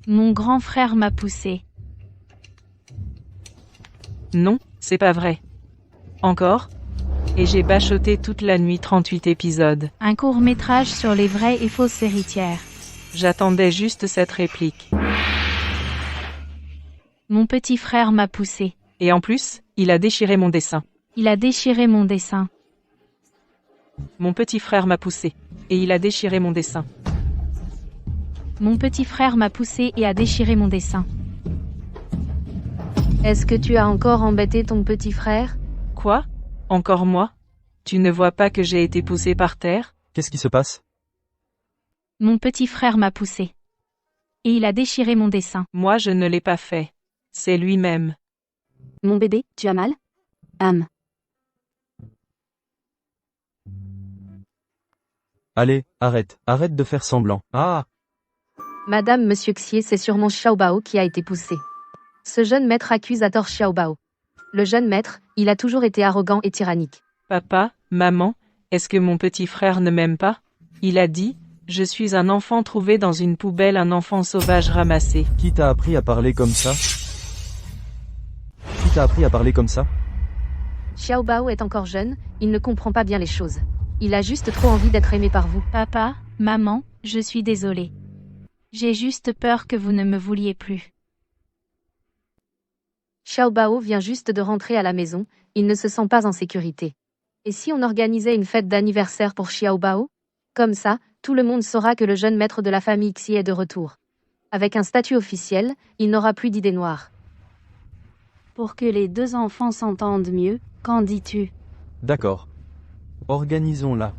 Mon grand frère m'a poussé. Non, c'est pas vrai. Encore? Et j'ai bachoté toute la nuit 38 épisodes. Un court-métrage sur les vraies et fausses héritières. J'attendais juste cette réplique. Mon petit frère m'a poussé. Et en plus, il a déchiré mon dessin. Il a déchiré mon dessin. Mon petit frère m'a poussé. Et il a déchiré mon dessin. Mon petit frère m'a poussé et a déchiré mon dessin. Est-ce que tu as encore embêté ton petit frère? Quoi? Encore moi? Tu ne vois pas que j'ai été poussé par terre? Qu'est-ce qui se passe? Mon petit frère m'a poussé. Et il a déchiré mon dessin. Moi je ne l'ai pas fait. C'est lui-même. Mon bébé, tu as mal? Allez, arrête de faire semblant. Ah! Madame Monsieur Xier, c'est sûrement Xiaobao qui a été poussé. Ce jeune maître accuse à tort Xiaobao. Le jeune maître, il a toujours été arrogant et tyrannique. Papa, maman, est-ce que mon petit frère ne m'aime pas? Il a dit, je suis un enfant trouvé dans une poubelle, un enfant sauvage ramassé. Qui t'a appris à parler comme ça? Qui t'a appris à parler comme ça? Xiaobao est encore jeune, il ne comprend pas bien les choses. Il a juste trop envie d'être aimé par vous. Papa, maman, je suis désolée. J'ai juste peur que vous ne me vouliez plus. Xiaobao vient juste de rentrer à la maison, il ne se sent pas en sécurité. Et si on organisait une fête d'anniversaire pour Xiaobao? Comme ça, tout le monde saura que le jeune maître de la famille Xi est de retour. Avec un statut officiel, il n'aura plus d'idées noires. Pour que les deux enfants s'entendent mieux, qu'en dis-tu? D'accord. Organisons-la.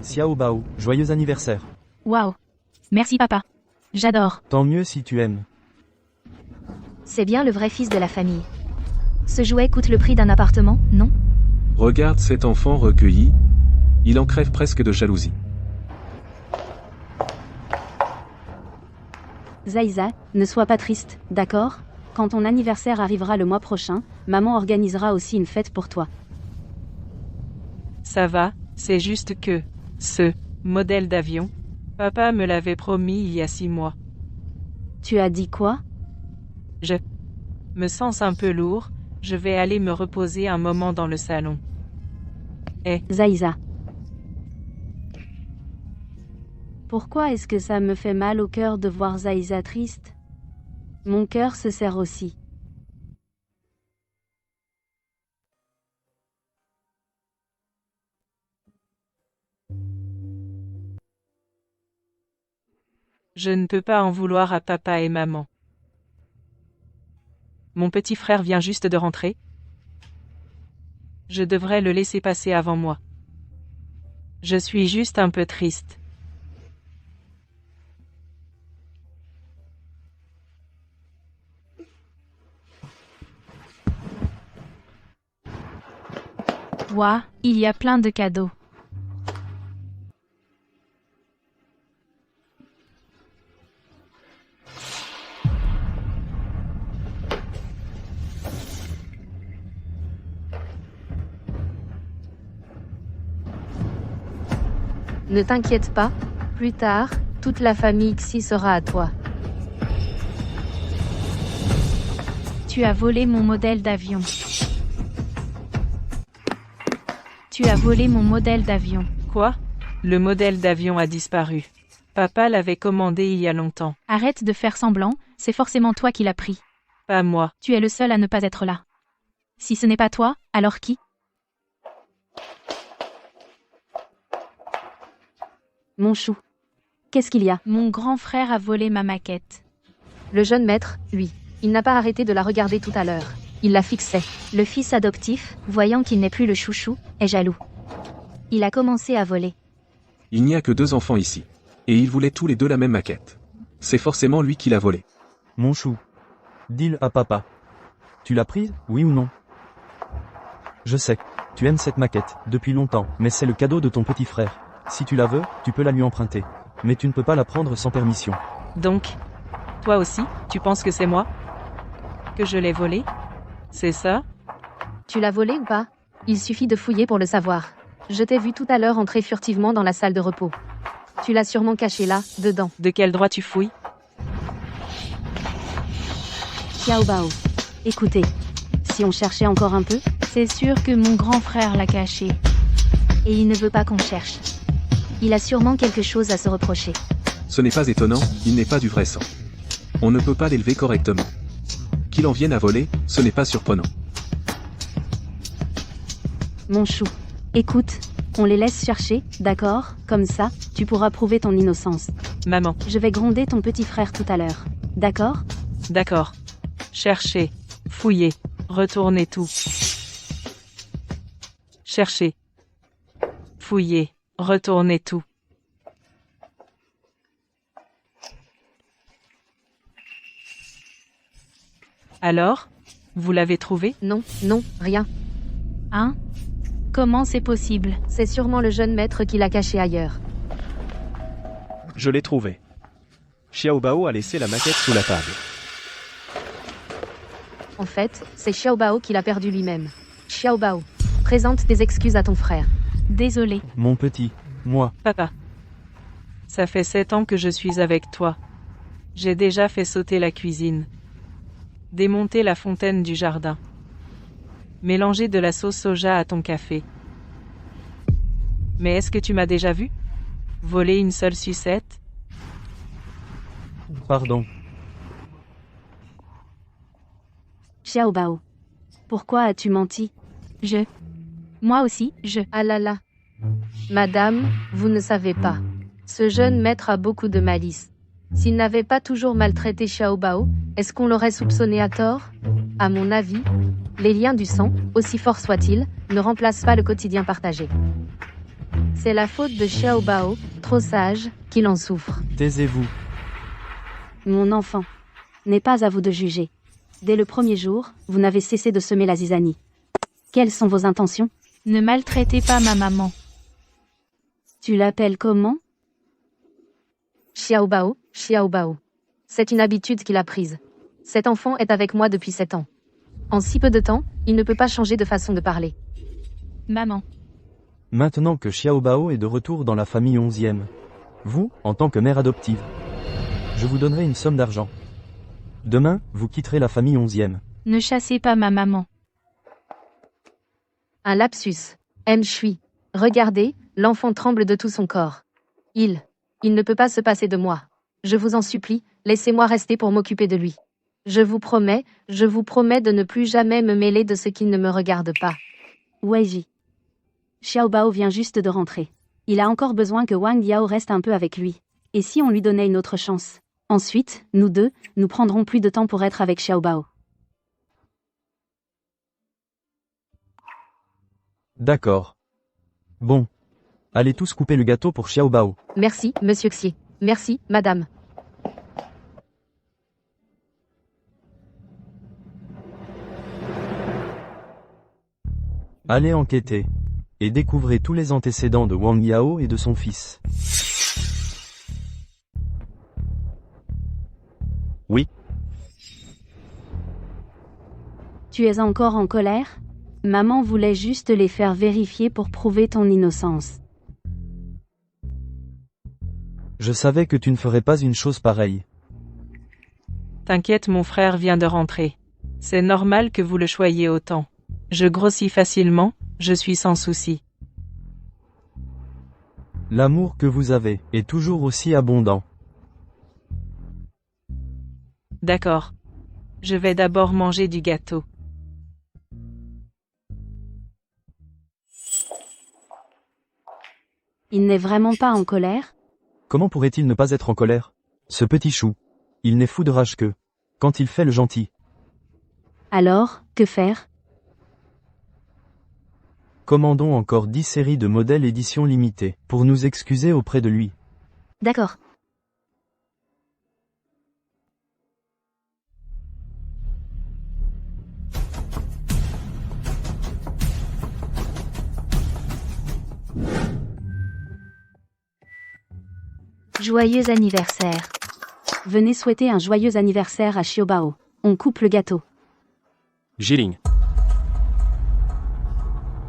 Xiao Bao, joyeux anniversaire. Waouh. Merci papa. J'adore. Tant mieux si tu aimes. C'est bien le vrai fils de la famille. Ce jouet coûte le prix d'un appartement, non? Regarde cet enfant recueilli. Il en crève presque de jalousie. Zaïza, ne sois pas triste, d'accord? Quand ton anniversaire arrivera le mois prochain, maman organisera aussi une fête pour toi. Ça va, c'est juste que, ce modèle d'avion, papa me l'avait promis il y a 6 mois. Tu as dit quoi? Je me sens un peu lourd, je vais aller me reposer un moment dans le salon. Zaïza. Pourquoi est-ce que ça me fait mal au cœur de voir Zaïza triste? Mon cœur se serre aussi. Je ne peux pas en vouloir à papa et maman. Mon petit frère vient juste de rentrer. Je devrais le laisser passer avant moi. Je suis juste un peu triste. Ouah, il y a plein de cadeaux. Ne t'inquiète pas, plus tard, toute la famille Xi sera à toi. Tu as volé mon modèle d'avion. Tu as volé mon modèle d'avion. Quoi? Le modèle d'avion a disparu. Papa l'avait commandé il y a longtemps. Arrête de faire semblant, c'est forcément toi qui l'as pris. Pas moi. Tu es le seul à ne pas être là. Si ce n'est pas toi, alors qui? Mon chou. Qu'est-ce qu'il y a? Mon grand frère a volé ma maquette. Le jeune maître, lui, il n'a pas arrêté de la regarder tout à l'heure. Il la fixait. Le fils adoptif, voyant qu'il n'est plus le chouchou, est jaloux. Il a commencé à voler. Il n'y a que 2 enfants ici. Et ils voulaient tous les 2 la même maquette. C'est forcément lui qui l'a volée. Mon chou. Dis-le à papa. Tu l'as prise, oui ou non? Je sais. Tu aimes cette maquette, depuis longtemps, mais c'est le cadeau de ton petit frère. Si tu la veux, tu peux la lui emprunter. Mais tu ne peux pas la prendre sans permission. Donc, toi aussi, tu penses que c'est moi? Que je l'ai volée? C'est ça? Tu l'as volé ou pas? Il suffit de fouiller pour le savoir. Je t'ai vu tout à l'heure entrer furtivement dans la salle de repos. Tu l'as sûrement caché là, dedans. De quel droit tu fouilles? Xiao Bao. Écoutez, si on cherchait encore un peu, C'est sûr que mon grand frère l'a caché. Et il ne veut pas qu'on cherche. Il a sûrement quelque chose à se reprocher. Ce n'est pas étonnant, il n'est pas du vrai sang. On ne peut pas l'élever correctement. Qu'il en vienne à voler, ce n'est pas surprenant. mon chou. Écoute, on les laisse chercher, d'accord? Comme ça, tu pourras prouver ton innocence. Maman. Je vais gronder ton petit frère tout à l'heure. D'accord? D'accord. Cherchez. Fouillez. Retournez tout. Cherchez. Fouillez. Retournez tout. Alors? Vous l'avez trouvé? Non, non, rien. Hein? Comment c'est possible? C'est sûrement le jeune maître qui l'a caché ailleurs. Je l'ai trouvé. Xiao Bao a laissé la maquette sous la table. En fait, c'est Xiao Bao qui l'a perdu lui-même. Xiao Bao, présente des excuses à ton frère. Désolé. Mon petit, moi, Papa. Ça fait 7 ans que je suis avec toi. J'ai déjà fait sauter la cuisine. Démonter la fontaine du jardin. Mélanger de la sauce soja à ton café. Mais est-ce que tu m'as déjà vu? Voler une seule sucette? pardon. Xiao Bao. Pourquoi as-tu menti? Moi aussi, Ah là là. Madame, vous ne savez pas. Ce jeune maître a beaucoup de malice. S'il n'avait pas toujours maltraité Xiao Bao, est-ce qu'on l'aurait soupçonné à tort? À mon avis, les liens du sang, aussi forts soient-ils, ne remplacent pas le quotidien partagé. C'est la faute de Xiao Bao, trop sage, qu'il en souffre. Taisez-vous. Mon enfant. N'est pas à vous de juger. Dès le premier jour, vous n'avez cessé de semer la zizanie. Quelles sont vos intentions? Ne maltraitez pas ma maman. Tu l'appelles comment? Xiao Bao, Xiao Bao. C'est une habitude qu'il a prise. Cet enfant est avec moi depuis 7 ans. En si peu de temps, il ne peut pas changer de façon de parler. Maman. Maintenant que Xiao Bao est de retour dans la famille 11e. Vous, en tant que mère adoptive. Je vous donnerai une somme d'argent. Demain, vous quitterez la famille 11e. Ne chassez pas ma maman. Un lapsus. Shui. Regardez, l'enfant tremble de tout son corps. Il ne peut pas se passer de moi. Je vous en supplie, laissez-moi rester pour m'occuper de lui. Je vous promets de ne plus jamais me mêler de ce qui ne me regarde pas. Weiji. Xiao Bao vient juste de rentrer. Il a encore besoin que Wang Yao reste un peu avec lui. Et si on lui donnait une autre chance? Ensuite, nous deux, nous prendrons plus de temps pour être avec Xiao Bao. D'accord. Bon. Allez tous couper le gâteau pour Xiaobao. Merci, monsieur Xie. Merci, madame. Allez enquêter. Et découvrez tous les antécédents de Wang Yao et de son fils. Oui. Tu es encore en colère? Maman voulait juste les faire vérifier pour prouver ton innocence. Je savais que tu ne ferais pas une chose pareille. T'inquiète, mon frère vient de rentrer. C'est normal que vous le choyiez autant. Je grossis facilement, je suis sans souci. L'amour que vous avez est toujours aussi abondant. D'accord. Je vais d'abord manger du gâteau. Il n'est vraiment pas en colère? Comment pourrait-il ne pas être en colère? Ce petit chou. Il n'est fou de rage que quand il fait le gentil. Alors, que faire? Commandons encore 10 séries de modèles édition limitée, pour nous excuser auprès de lui. D'accord. Joyeux anniversaire. Venez souhaiter un joyeux anniversaire à Xiaobao. On coupe le gâteau. Jiling.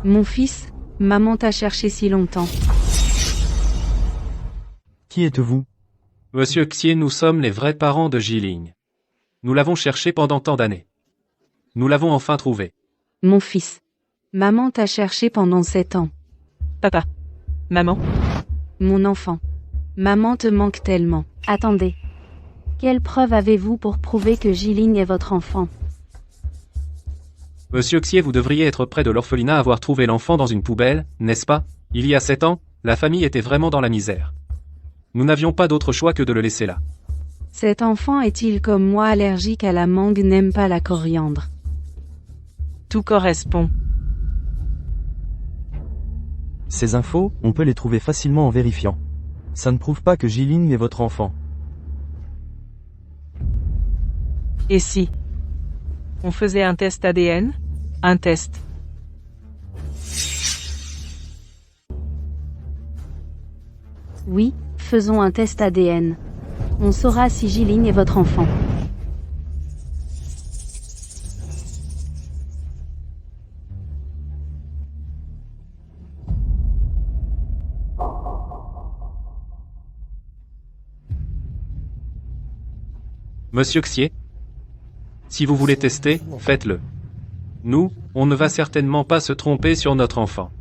Mon fils, maman t'a cherché si longtemps. Qui êtes-vous? Monsieur Xie, nous sommes les vrais parents de Jiling. Nous l'avons cherché pendant tant d'années. Nous l'avons enfin trouvé. Mon fils. Maman t'a cherché pendant 7 ans. Papa. Maman. Mon enfant. Maman te manque tellement. Attendez. Quelle preuve avez-vous pour prouver que Jiling est votre enfant? Monsieur Xie, vous devriez être près de l'orphelinat, avoir trouvé l'enfant dans une poubelle, n'est-ce pas? Il y a 7 ans, la famille était vraiment dans la misère. Nous n'avions pas d'autre choix que de le laisser là. Cet enfant est-il comme moi allergique à la mangue, n'aime pas la coriandre? Tout correspond. Ces infos, on peut les trouver facilement en vérifiant. Ça ne prouve pas que Jiling est votre enfant. Et si on faisait un test ADN? Un test. Oui, faisons un test ADN. On saura si Jiling est votre enfant. Monsieur Xie, si vous voulez tester, faites-le. Nous, on ne va certainement pas se tromper sur notre enfant.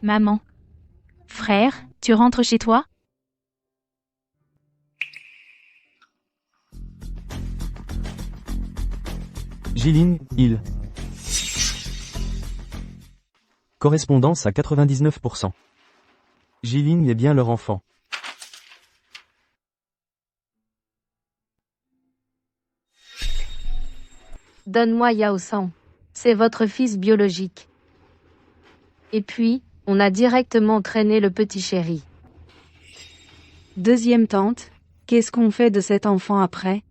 Maman. Frère, tu rentres chez toi? Jiling, il. Correspondance à 99%. Jiling est bien leur enfant. Donne-moi Yao San. C'est votre fils biologique. Et puis, on a directement traîné le petit chéri. Deuxième tante, qu'est-ce qu'on fait de cet enfant après?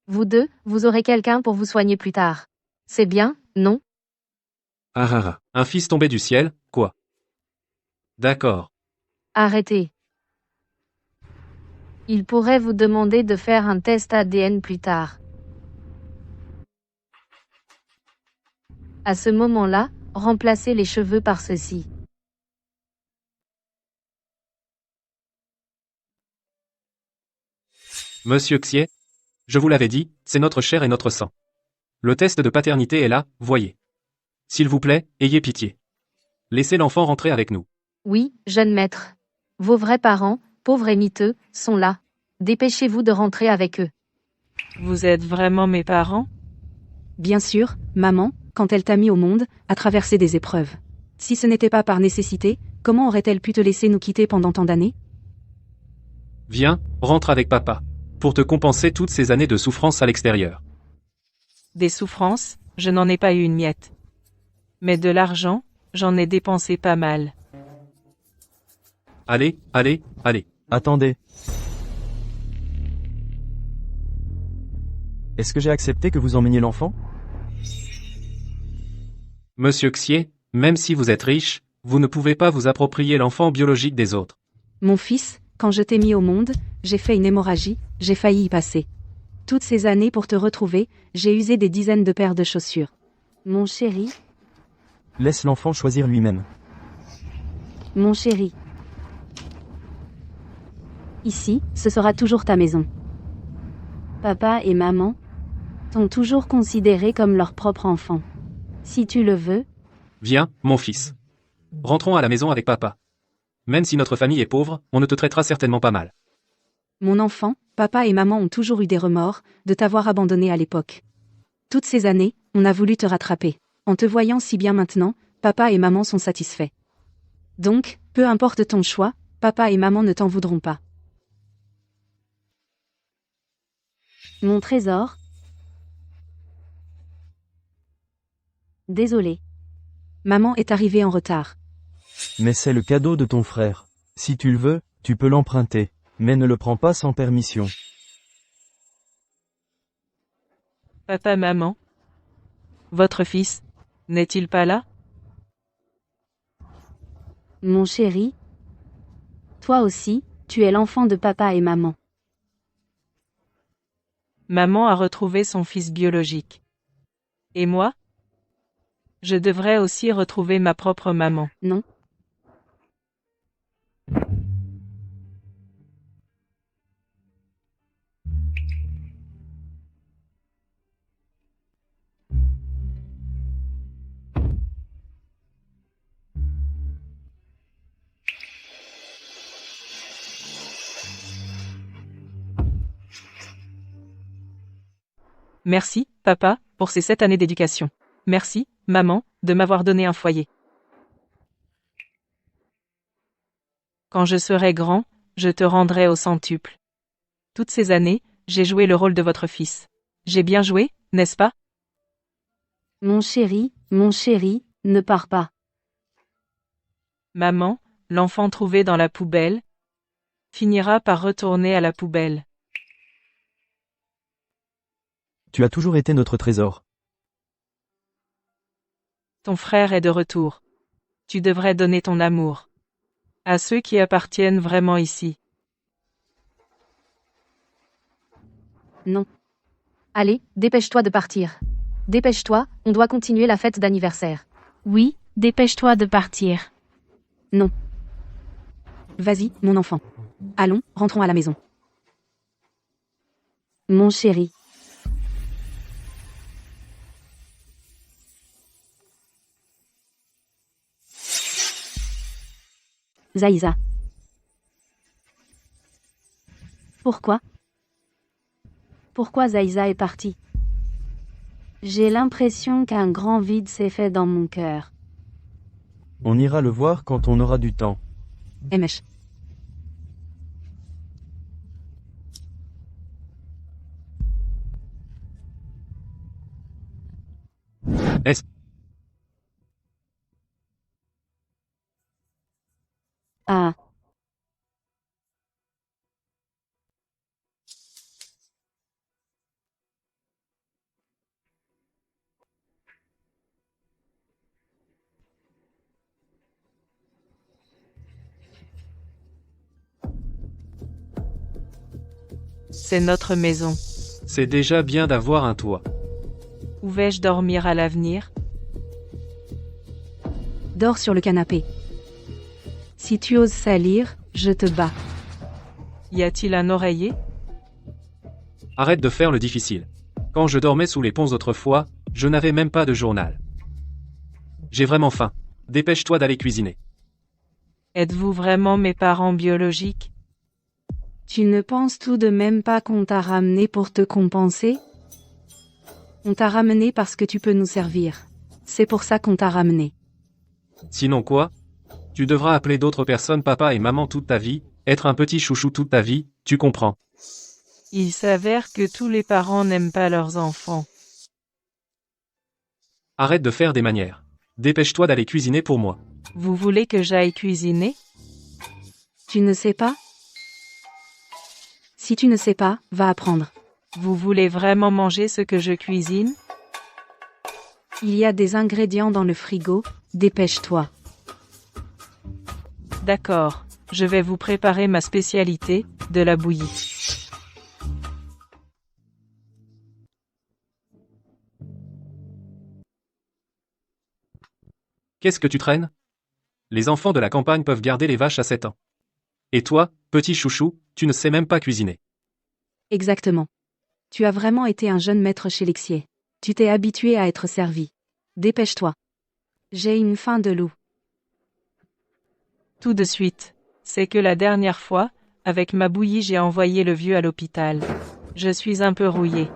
Vous deux, vous aurez quelqu'un pour vous soigner plus tard. C'est bien, non? Ah ah ah, un fils tombé du ciel, quoi? D'accord. Arrêtez. Il pourrait vous demander de faire un test ADN plus tard. À ce moment-là, remplacez les cheveux par ceux-ci. Monsieur Xie, je vous l'avais dit, c'est notre chair et notre sang. Le test de paternité est là, voyez. S'il vous plaît, ayez pitié. Laissez l'enfant rentrer avec nous. Oui, jeune maître. Vos vrais parents, pauvres et miteux, sont là. Dépêchez-vous de rentrer avec eux. Vous êtes vraiment mes parents? Bien sûr, maman, quand elle t'a mis au monde, a traversé des épreuves. Si ce n'était pas par nécessité, comment aurait-elle pu te laisser nous quitter pendant tant d'années? Viens, rentre avec papa. Pour te compenser toutes ces années de souffrance à l'extérieur. Des souffrances, je n'en ai pas eu une miette. Mais de l'argent, j'en ai dépensé pas mal. Allez, allez, allez. Attendez. Est-ce que j'ai accepté que vous emmeniez l'enfant? Monsieur Xier, même si vous êtes riche, vous ne pouvez pas vous approprier l'enfant biologique des autres. Mon fils, quand je t'ai mis au monde, j'ai fait une hémorragie, j'ai failli y passer. Toutes ces années pour te retrouver, j'ai usé des dizaines de paires de chaussures. Mon chéri, Laisse l'enfant choisir lui-même. mon chéri. Ici, ce sera toujours ta maison. Papa et maman t'ont toujours considéré comme leur propre enfant. Si tu le veux, Viens, mon fils. Rentrons à la maison avec papa. Même si notre famille est pauvre, on ne te traitera certainement pas mal. mon enfant, papa et maman ont toujours eu des remords de t'avoir abandonné à l'époque. Toutes ces années, on a voulu te rattraper. En te voyant si bien maintenant, papa et maman sont satisfaits. Donc, peu importe ton choix, papa et maman ne t'en voudront pas. Mon trésor. Désolé. Maman est arrivée en retard. Mais c'est le cadeau de ton frère. Si tu le veux, tu peux l'emprunter. Mais ne le prends pas sans permission. Papa, maman. Votre fils, n'est-il pas là? Mon chéri. Toi aussi, tu es l'enfant de papa et maman. Maman a retrouvé son fils biologique. Et moi? Je devrais aussi retrouver ma propre maman. Non. Merci, papa, pour ces 7 années d'éducation. Merci, maman, de m'avoir donné un foyer. Quand je serai grand, je te rendrai au centuple. Toutes ces années, j'ai joué le rôle de votre fils. J'ai bien joué, n'est-ce pas? Mon chéri, ne pars pas. Maman, l'enfant trouvé dans la poubelle, finira par retourner à la poubelle. Tu as toujours été notre trésor. Ton frère est de retour. Tu devrais donner ton amour à ceux qui appartiennent vraiment ici. Non. Allez, dépêche-toi de partir. Dépêche-toi, on doit continuer la fête d'anniversaire. Oui, dépêche-toi de partir. Non. Vas-y, mon enfant. Allons, rentrons à la maison. Mon chéri. Zaïsa. Pourquoi? Pourquoi Zaïsa est partie? J'ai l'impression qu'un grand vide s'est fait dans mon cœur. On ira le voir quand on aura du temps. Emesh. Est-ce Ah. C'est notre maison. c'est déjà bien d'avoir un toit. Où vais-je dormir à l'avenir? Dors sur le canapé. Si tu oses salir, je te bats. Y a-t-il un oreiller? Arrête de faire le difficile. Quand je dormais sous les ponts autrefois, je n'avais même pas de journal. J'ai vraiment faim. Dépêche-toi d'aller cuisiner. Êtes-vous vraiment mes parents biologiques? Tu ne penses tout de même pas qu'on t'a ramené pour te compenser? On t'a ramené parce que tu peux nous servir. C'est pour ça qu'on t'a ramené. Sinon quoi? Tu devras appeler d'autres personnes papa et maman toute ta vie, être un petit chouchou toute ta vie, Tu comprends. Il s'avère que tous les parents n'aiment pas leurs enfants. Arrête de faire des manières. Dépêche-toi d'aller cuisiner pour moi. Vous voulez que j'aille cuisiner? Tu ne sais pas? Si tu ne sais pas, va apprendre. Vous voulez vraiment manger ce que je cuisine? Il y a des ingrédients dans le frigo, dépêche-toi. D'accord, je vais vous préparer ma spécialité, de la bouillie. Qu'est-ce que tu traînes? Les enfants de la campagne peuvent garder les vaches à 7 ans. Et toi, petit chouchou, tu ne sais même pas cuisiner. Exactement. Tu as vraiment été un jeune maître chez Lexier. Tu t'es habitué à être servi. Dépêche-toi. J'ai une faim de loup. Tout de suite. C'est que la dernière fois, avec ma bouillie j'ai envoyé le vieux à l'hôpital. Je suis un peu rouillé.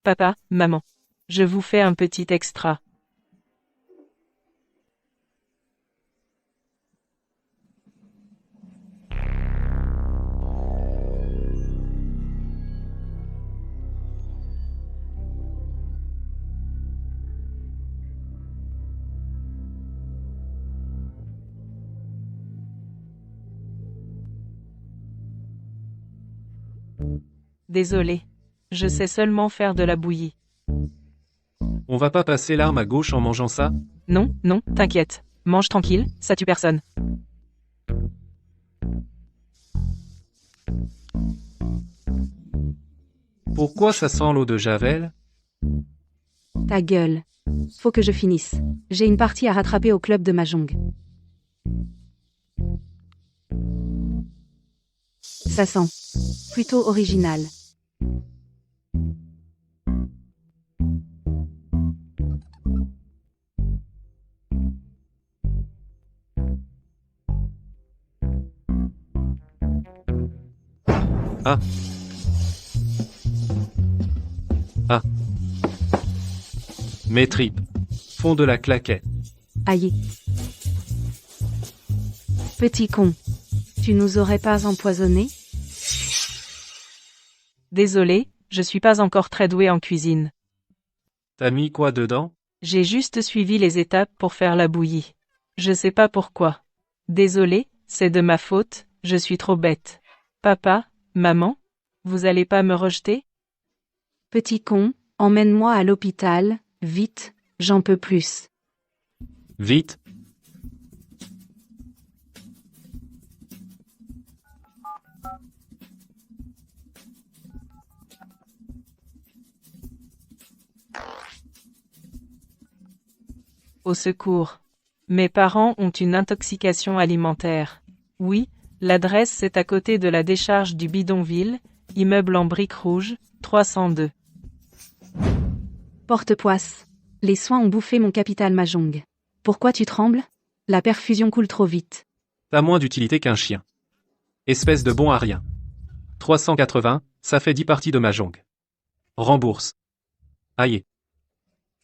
Papa, maman. Je vous fais un petit extra. Désolé. Je sais seulement faire de la bouillie. On va pas passer l'arme à gauche en mangeant ça? Non, non, t'inquiète. Mange tranquille, ça tue personne. Pourquoi ça sent l'eau de Javel? Ta gueule. Faut que je finisse. J'ai une partie à rattraper au club de Mahjong. Ça sent plutôt original. Ah. Ah. Mes tripes font de la claquette. Aïe. Petit con. Tu nous aurais pas empoisonné? Désolé, je suis pas encore très doué en cuisine. T'as mis quoi dedans? J'ai juste suivi les étapes pour faire la bouillie. Je sais pas pourquoi. Désolé, c'est de ma faute, je suis trop bête. Papa, maman, vous allez pas me rejeter? Petit con, emmène-moi à l'hôpital, vite, j'en peux plus. Vite. Au secours. Mes parents ont une intoxication alimentaire. Oui, l'adresse c'est à côté de la décharge du bidonville, immeuble en briques rouges, 302. Porte-poisse. Les soins ont bouffé mon capital Mahjong. Pourquoi tu trembles? La perfusion coule trop vite. T'as moins d'utilité qu'un chien. Espèce de bon à rien. 380, ça fait 10 parties de Mahjong. Rembourse. Aïe.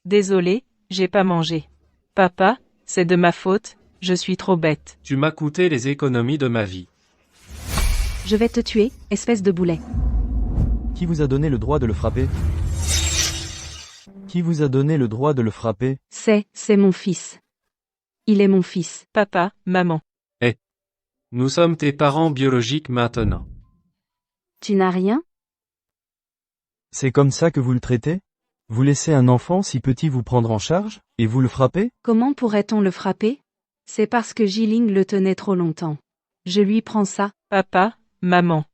Désolé, j'ai pas mangé. Papa, c'est de ma faute, je suis trop bête. Tu m'as coûté les économies de ma vie. Je vais te tuer, espèce de boulet. Qui vous a donné le droit de le frapper? Qui vous a donné le droit de le frapper? C'est mon fils. Il est mon fils. Papa, maman. Nous sommes tes parents biologiques maintenant. Tu n'as rien? C'est comme ça que vous le traitez? Vous laissez un enfant si petit vous prendre en charge, et vous le frappez? Comment pourrait-on le frapper? C'est parce que Jiling le tenait trop longtemps. Je lui prends ça. Papa, maman.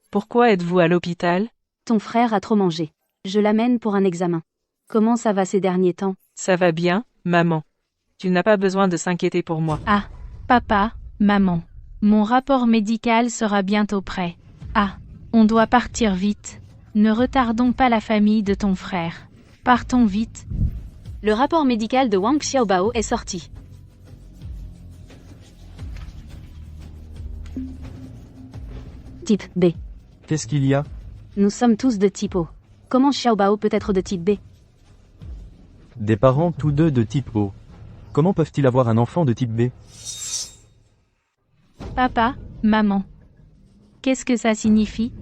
Pourquoi êtes-vous à l'hôpital? Ton frère a trop mangé. Je l'amène pour un examen. Comment ça va ces derniers temps? Ça va bien, maman. Tu n'as pas besoin de s'inquiéter pour moi. Ah, papa, maman. Mon rapport médical sera bientôt prêt. Ah, on doit partir vite. Ne retardons pas la famille de ton frère. Partons vite. Le rapport médical de Wang Xiaobao est sorti. Type B. Qu'est-ce qu'il y a? Nous sommes tous de type O. Comment Xiaobao peut être de type B? Des parents tous deux de type O. Comment peuvent-ils avoir un enfant de type B? Papa, maman. Qu'est-ce que ça signifie?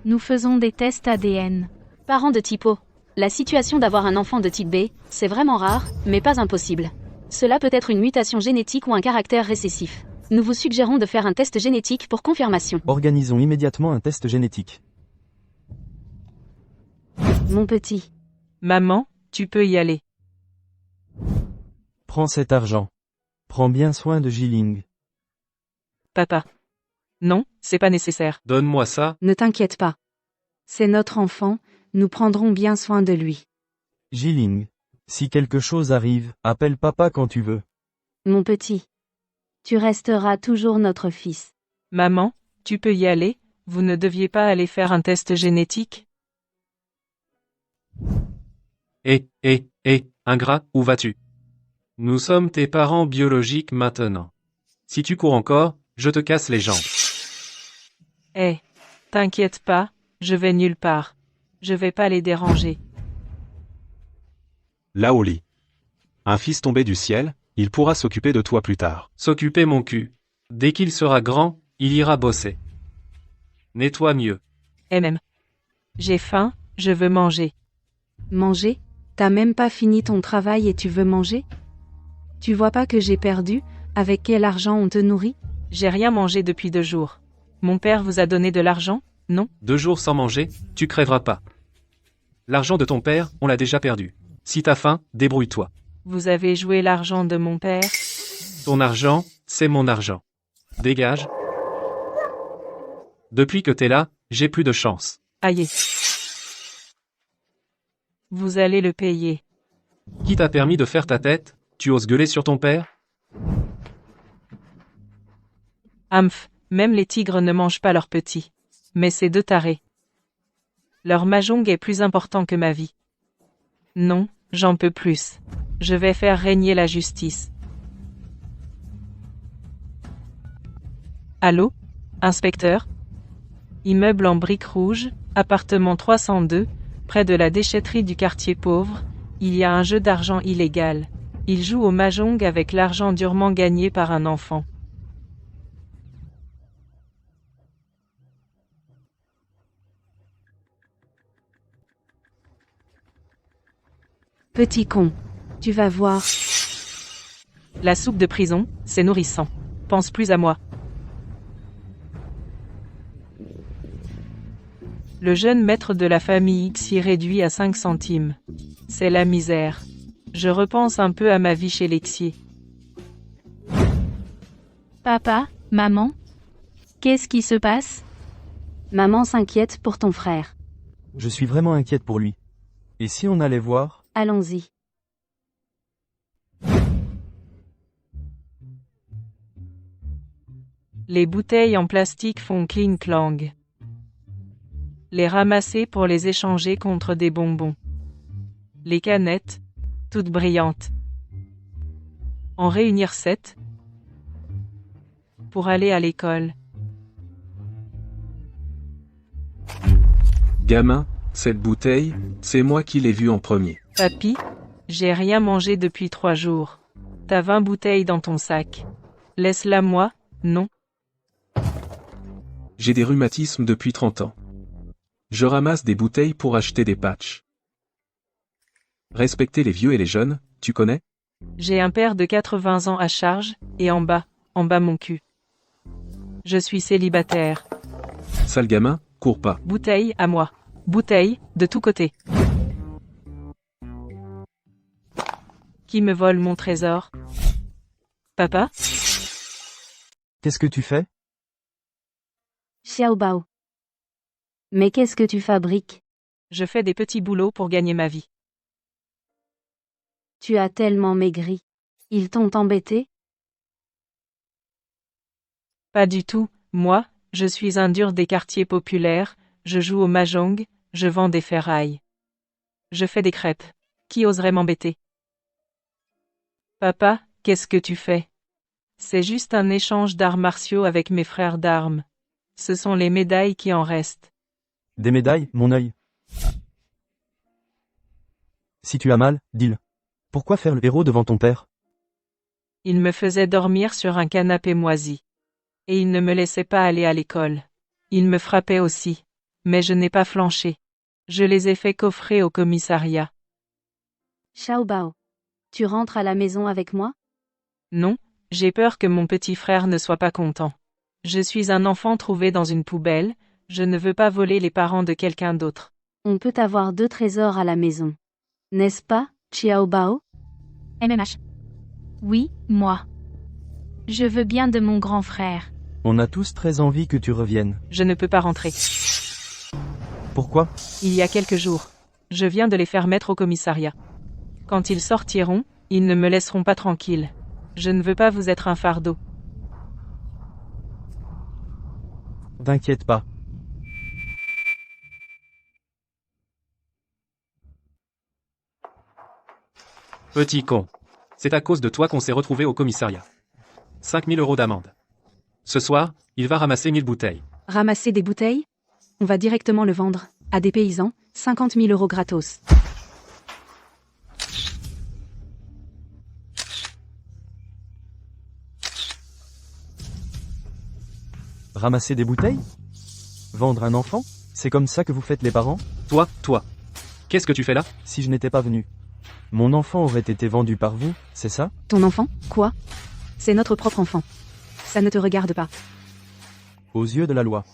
Nous faisons des tests ADN. Parents de type O. La situation d'avoir un enfant de type B, c'est vraiment rare, mais pas impossible. Cela peut être une mutation génétique ou un caractère récessif. Nous vous suggérons de faire un test génétique pour confirmation. Organisons immédiatement un test génétique. Mon petit. Maman, tu peux y aller. Prends cet argent. Prends bien soin de Jiling. Papa. Non, c'est pas nécessaire. Donne-moi ça. Ne t'inquiète pas. C'est notre enfant, nous prendrons bien soin de lui. Jiling. Si quelque chose arrive, appelle papa quand tu veux. Mon petit. Tu resteras toujours notre fils. Maman, tu peux y aller, vous ne deviez pas aller faire un test génétique? Ingrat, où vas-tu? Nous sommes tes parents biologiques maintenant. Si tu cours encore, je te casse les jambes. T'inquiète pas, je vais nulle part. Je vais pas les déranger. Laoli. Un fils tombé du ciel, il pourra s'occuper de toi plus tard. S'occuper mon cul. Dès qu'il sera grand, il ira bosser. Nettoie mieux. Même. J'ai faim, je veux manger. Manger? T'as même pas fini ton travail et tu veux manger? Tu vois pas que j'ai perdu? Avec quel argent on te nourrit? J'ai rien mangé depuis 2 jours. Mon père vous a donné de l'argent, non? 2 jours sans manger, tu crèveras pas. L'argent de ton père, on l'a déjà perdu. Si t'as faim, débrouille-toi. Vous avez joué l'argent de mon père? Ton argent, c'est mon argent. Dégage. Depuis que t'es là, j'ai plus de chance. Aïe. Vous allez le payer. Qui t'a permis de faire ta tête? Tu oses gueuler sur ton père? Amph, même les tigres ne mangent pas leurs petits. Mais ces 2 tarés. Leur mahjong est plus important que ma vie. Non, j'en peux plus. Je vais faire régner la justice. Allô? Inspecteur? Immeuble en briques rouges, appartement 302, près de la déchetterie du quartier pauvre, il y a un jeu d'argent illégal. Il joue au mahjong avec l'argent durement gagné par un enfant. Petit con. Tu vas voir. La soupe de prison, c'est nourrissant. Pense plus à moi. Le jeune maître de la famille X y réduit à 5 centimes. C'est la misère. Je repense un peu à ma vie chez Lexier. Papa, maman. Qu'est-ce qui se passe? Maman s'inquiète pour ton frère. Je suis vraiment inquiète pour lui. Et si on allait voir? Allons-y. Les bouteilles en plastique font cling-clang. Les ramasser pour les échanger contre des bonbons. Les canettes, toutes brillantes. En réunir 7 pour aller à l'école. Gamin, cette bouteille, c'est moi qui l'ai vue en premier. Papy, j'ai rien mangé depuis 3 jours. T'as 20 bouteilles dans ton sac. Laisse-la moi, non? J'ai des rhumatismes depuis 30 ans. Je ramasse des bouteilles pour acheter des patchs. Respecter les vieux et les jeunes, tu connais? J'ai un père de 80 ans à charge, et en bas mon cul. Je suis célibataire. Sale gamin, cours pas. Bouteille à moi. Bouteille, de tous côtés. Qui me vole mon trésor? Papa? Qu'est-ce que tu fais? Xiaobao. Mais qu'est-ce que tu fabriques? Je fais des petits boulots pour gagner ma vie. Tu as tellement maigri. Ils t'ont embêté? Pas du tout, moi, je suis un dur des quartiers populaires, je joue au mahjong, je vends des ferrailles. Je fais des crêpes. Qui oserait m'embêter? Papa, qu'est-ce que tu fais? C'est juste un échange d'arts martiaux avec mes frères d'armes. Ce sont les médailles qui en restent. Des médailles, mon œil. Si tu as mal, dis-le. Pourquoi faire le héros devant ton père? Il me faisait dormir sur un canapé moisi. Et il ne me laissait pas aller à l'école. Il me frappait aussi. Mais je n'ai pas flanché. Je les ai fait coffrer au commissariat. Xiaobao. Tu rentres à la maison avec moi? Non, j'ai peur que mon petit frère ne soit pas content. Je suis un enfant trouvé dans une poubelle, je ne veux pas voler les parents de quelqu'un d'autre. On peut avoir 2 trésors à la maison. N'est-ce pas, Xiaobao? MMH. Oui, moi. Je veux bien de mon grand frère. On a tous très envie que tu reviennes. Je ne peux pas rentrer. Pourquoi? Il y a quelques jours. Je viens de les faire mettre au commissariat. Quand ils sortiront, ils ne me laisseront pas tranquille. Je ne veux pas vous être un fardeau. T'inquiète pas. Petit con. C'est à cause de toi qu'on s'est retrouvé au commissariat. 5 000 € d'amende. Ce soir, il va ramasser 1000 bouteilles. Ramasser des bouteilles? On va directement le vendre, à des paysans, 50 000 € gratos. Ramasser des bouteilles? Vendre un enfant? C'est comme ça que vous faites les parents? Toi. Qu'est-ce que tu fais là? Si je n'étais pas venu. Mon enfant aurait été vendu par vous, c'est ça? Ton enfant? Quoi? C'est notre propre enfant. Ça ne te regarde pas. Aux yeux de la loi.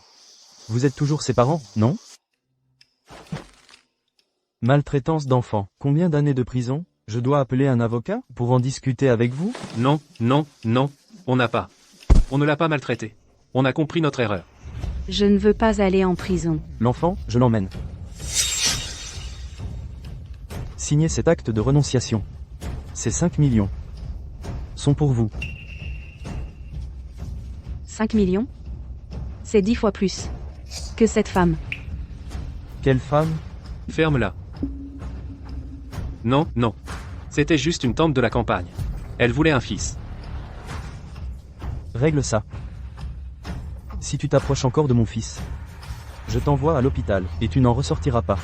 Vous êtes toujours ses parents, non? Maltraitance d'enfants. Combien d'années de prison? Je dois appeler un avocat pour en discuter avec vous? Non, on n'a pas. On ne l'a pas maltraité. On a compris notre erreur. Je ne veux pas aller en prison. L'enfant, je l'emmène. Signez cet acte de renonciation. Ces 5 millions sont pour vous. 5 millions? C'est 10 fois plus que cette femme. Quelle femme? Ferme-la. Non. C'était juste une tante de la campagne. Elle voulait un fils. Règle ça. Si tu t'approches encore de mon fils, je t'envoie à l'hôpital, et tu n'en ressortiras pas.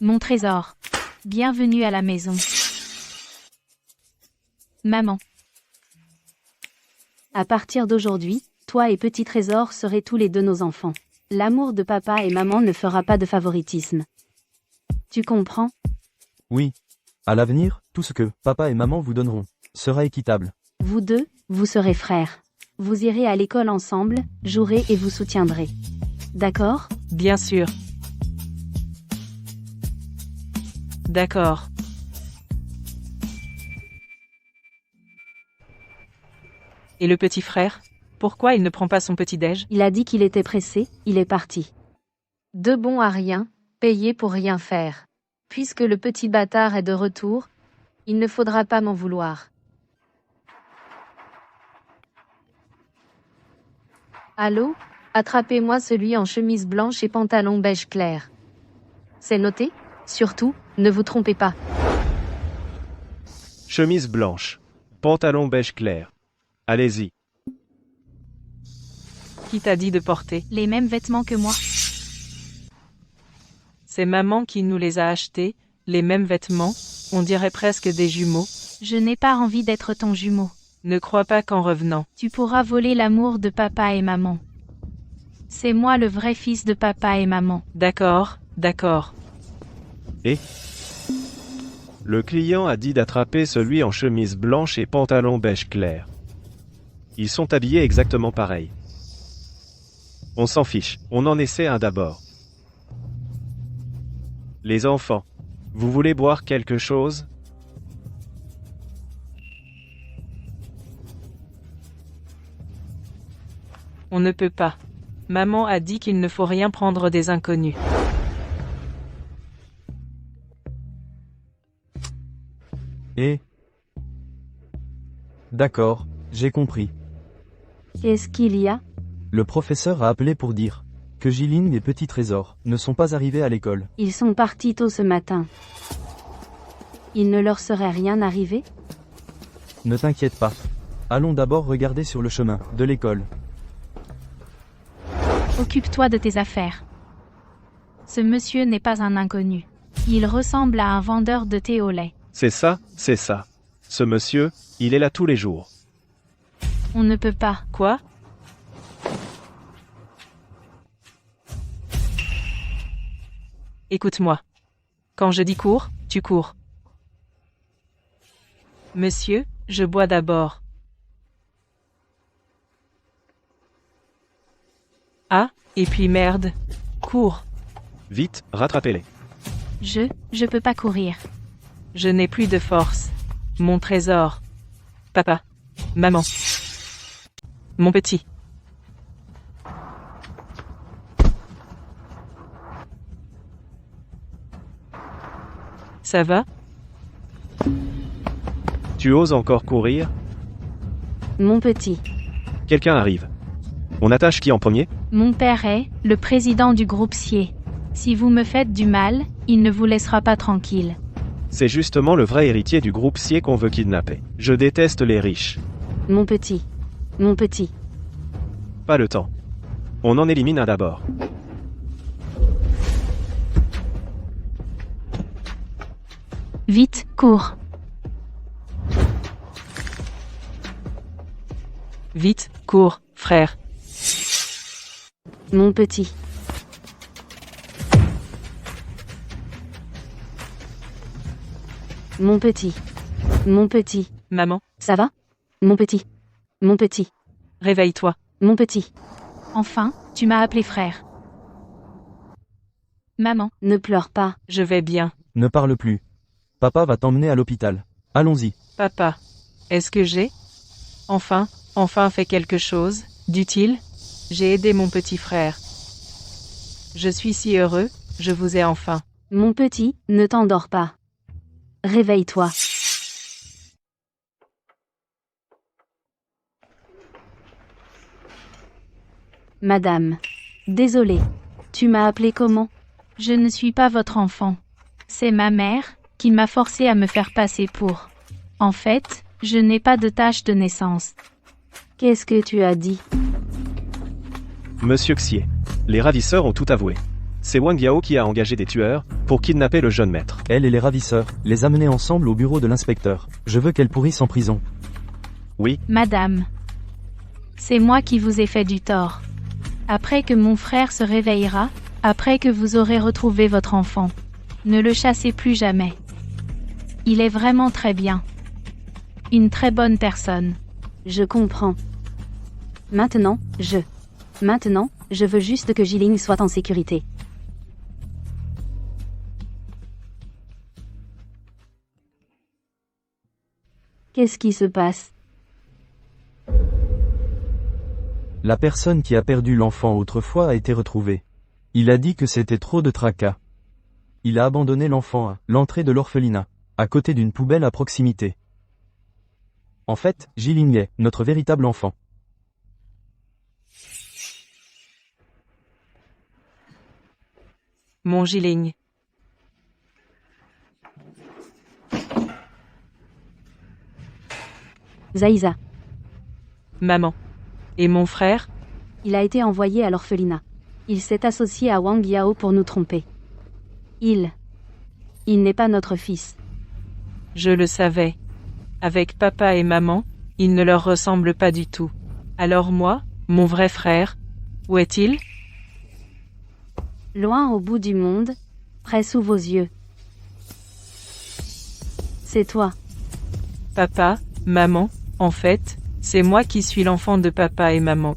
Mon trésor. Bienvenue à la maison. Maman. À partir d'aujourd'hui, toi et Petit Trésor serez tous les deux nos enfants. L'amour de papa et maman ne fera pas de favoritisme. Tu comprends? Oui. À l'avenir, tout ce que papa et maman vous donneront sera équitable. Vous deux, vous serez frères. Vous irez à l'école ensemble, jouerez et vous soutiendrez. D'accord? Bien sûr. D'accord. Et le petit frère? Pourquoi il ne prend pas son petit-déj? Il a dit qu'il était pressé, il est parti. De bon à rien, payé pour rien faire. Puisque le petit bâtard est de retour, il ne faudra pas m'en vouloir. Allô? Attrapez-moi celui en chemise blanche et pantalon beige clair. C'est noté? Surtout, ne vous trompez pas. Chemise blanche. Pantalon beige clair. Allez-y. Qui t'a dit de porter? Les mêmes vêtements que moi. C'est maman qui nous les a achetés, les mêmes vêtements, on dirait presque des jumeaux. Je n'ai pas envie d'être ton jumeau. Ne crois pas qu'en revenant, Tu pourras voler l'amour de papa et maman. C'est moi le vrai fils de papa et maman. D'accord. Et le client a dit d'attraper celui en chemise blanche et pantalon beige clair. Ils sont habillés exactement pareil. On s'en fiche, on en essaie un d'abord. Les enfants, vous voulez boire quelque chose? On ne peut pas. Maman a dit qu'il ne faut rien prendre des inconnus. Et... D'accord, j'ai compris. Qu'est-ce qu'il y a? Le professeur a appelé pour dire que Jiling et Petit Trésor ne sont pas arrivés à l'école. Ils sont partis tôt ce matin. Il ne leur serait rien arrivé? Ne t'inquiète pas. Allons d'abord regarder sur le chemin de l'école. Occupe-toi de tes affaires. Ce monsieur n'est pas un inconnu. Il ressemble à un vendeur de thé au lait. C'est ça, c'est ça. Ce monsieur, il est là tous les jours. On ne peut pas. Quoi? Écoute-moi. Quand je dis cours, tu cours. Monsieur, je bois d'abord. Ah, et puis merde. Cours. Vite, rattrapez-les. Je peux pas courir. Je n'ai plus de force. Mon trésor. Papa. Maman. Mon petit. Ça va? Tu oses encore courir? Mon petit. Quelqu'un arrive. On attache qui en premier? Mon père est le président du groupe Sier. Si vous me faites du mal, il ne vous laissera pas tranquille. C'est justement le vrai héritier du groupe Sier qu'on veut kidnapper. Je déteste les riches. Mon petit. Mon petit. Pas le temps. On en élimine un d'abord. Vite, cours. Vite, cours, frère. Mon petit. Mon petit. Mon petit. Maman, Ça va? Mon petit. Mon petit. réveille-toi. Mon petit. Enfin, tu m'as appelé frère. Maman, Ne pleure pas. Je vais bien. Ne parle plus. Papa va t'emmener à l'hôpital. Allons-y. Papa. Est-ce que j'ai enfin fait quelque chose d'utile? J'ai aidé mon petit frère. Je suis si heureux, je vous ai enfin. Mon petit, ne t'endors pas. Réveille-toi. Madame. Désolée. Tu m'as appelé comment? je ne suis pas votre enfant. C'est ma mère qui m'a forcé à me faire passer pour. En fait, je n'ai pas de tache de naissance. Qu'est-ce que tu as dit? Monsieur Xier. Les ravisseurs ont tout avoué. C'est Wang Yao qui a engagé des tueurs pour kidnapper le jeune maître. Elle et les ravisseurs, les amener ensemble au bureau de l'inspecteur. Je veux qu'elle pourrisse en prison. Oui, Madame, c'est moi qui vous ai fait du tort. Après que mon frère se réveillera, après que vous aurez retrouvé votre enfant, ne le chassez plus jamais. Il est vraiment très bien. Une très bonne personne. Je comprends. Maintenant, je veux juste que Jiling soit en sécurité. Qu'est-ce qui se passe? La personne qui a perdu l'enfant autrefois a été retrouvée. Il a dit que c'était trop de tracas. Il a abandonné l'enfant à l'entrée de l'orphelinat, à côté d'une poubelle à proximité. En fait, Jiling est notre véritable enfant. Mon Jiling. Zaïza. Maman. Et mon frère? Il a été envoyé à l'orphelinat. Il s'est associé à Wang Yao pour nous tromper. Il n'est pas notre fils. Je le savais. Avec papa et maman, il ne leur ressemble pas du tout. Alors moi, mon vrai frère, où est-il? Loin au bout du monde, près sous vos yeux. C'est toi. Papa, maman, en fait, c'est moi qui suis l'enfant de papa et maman.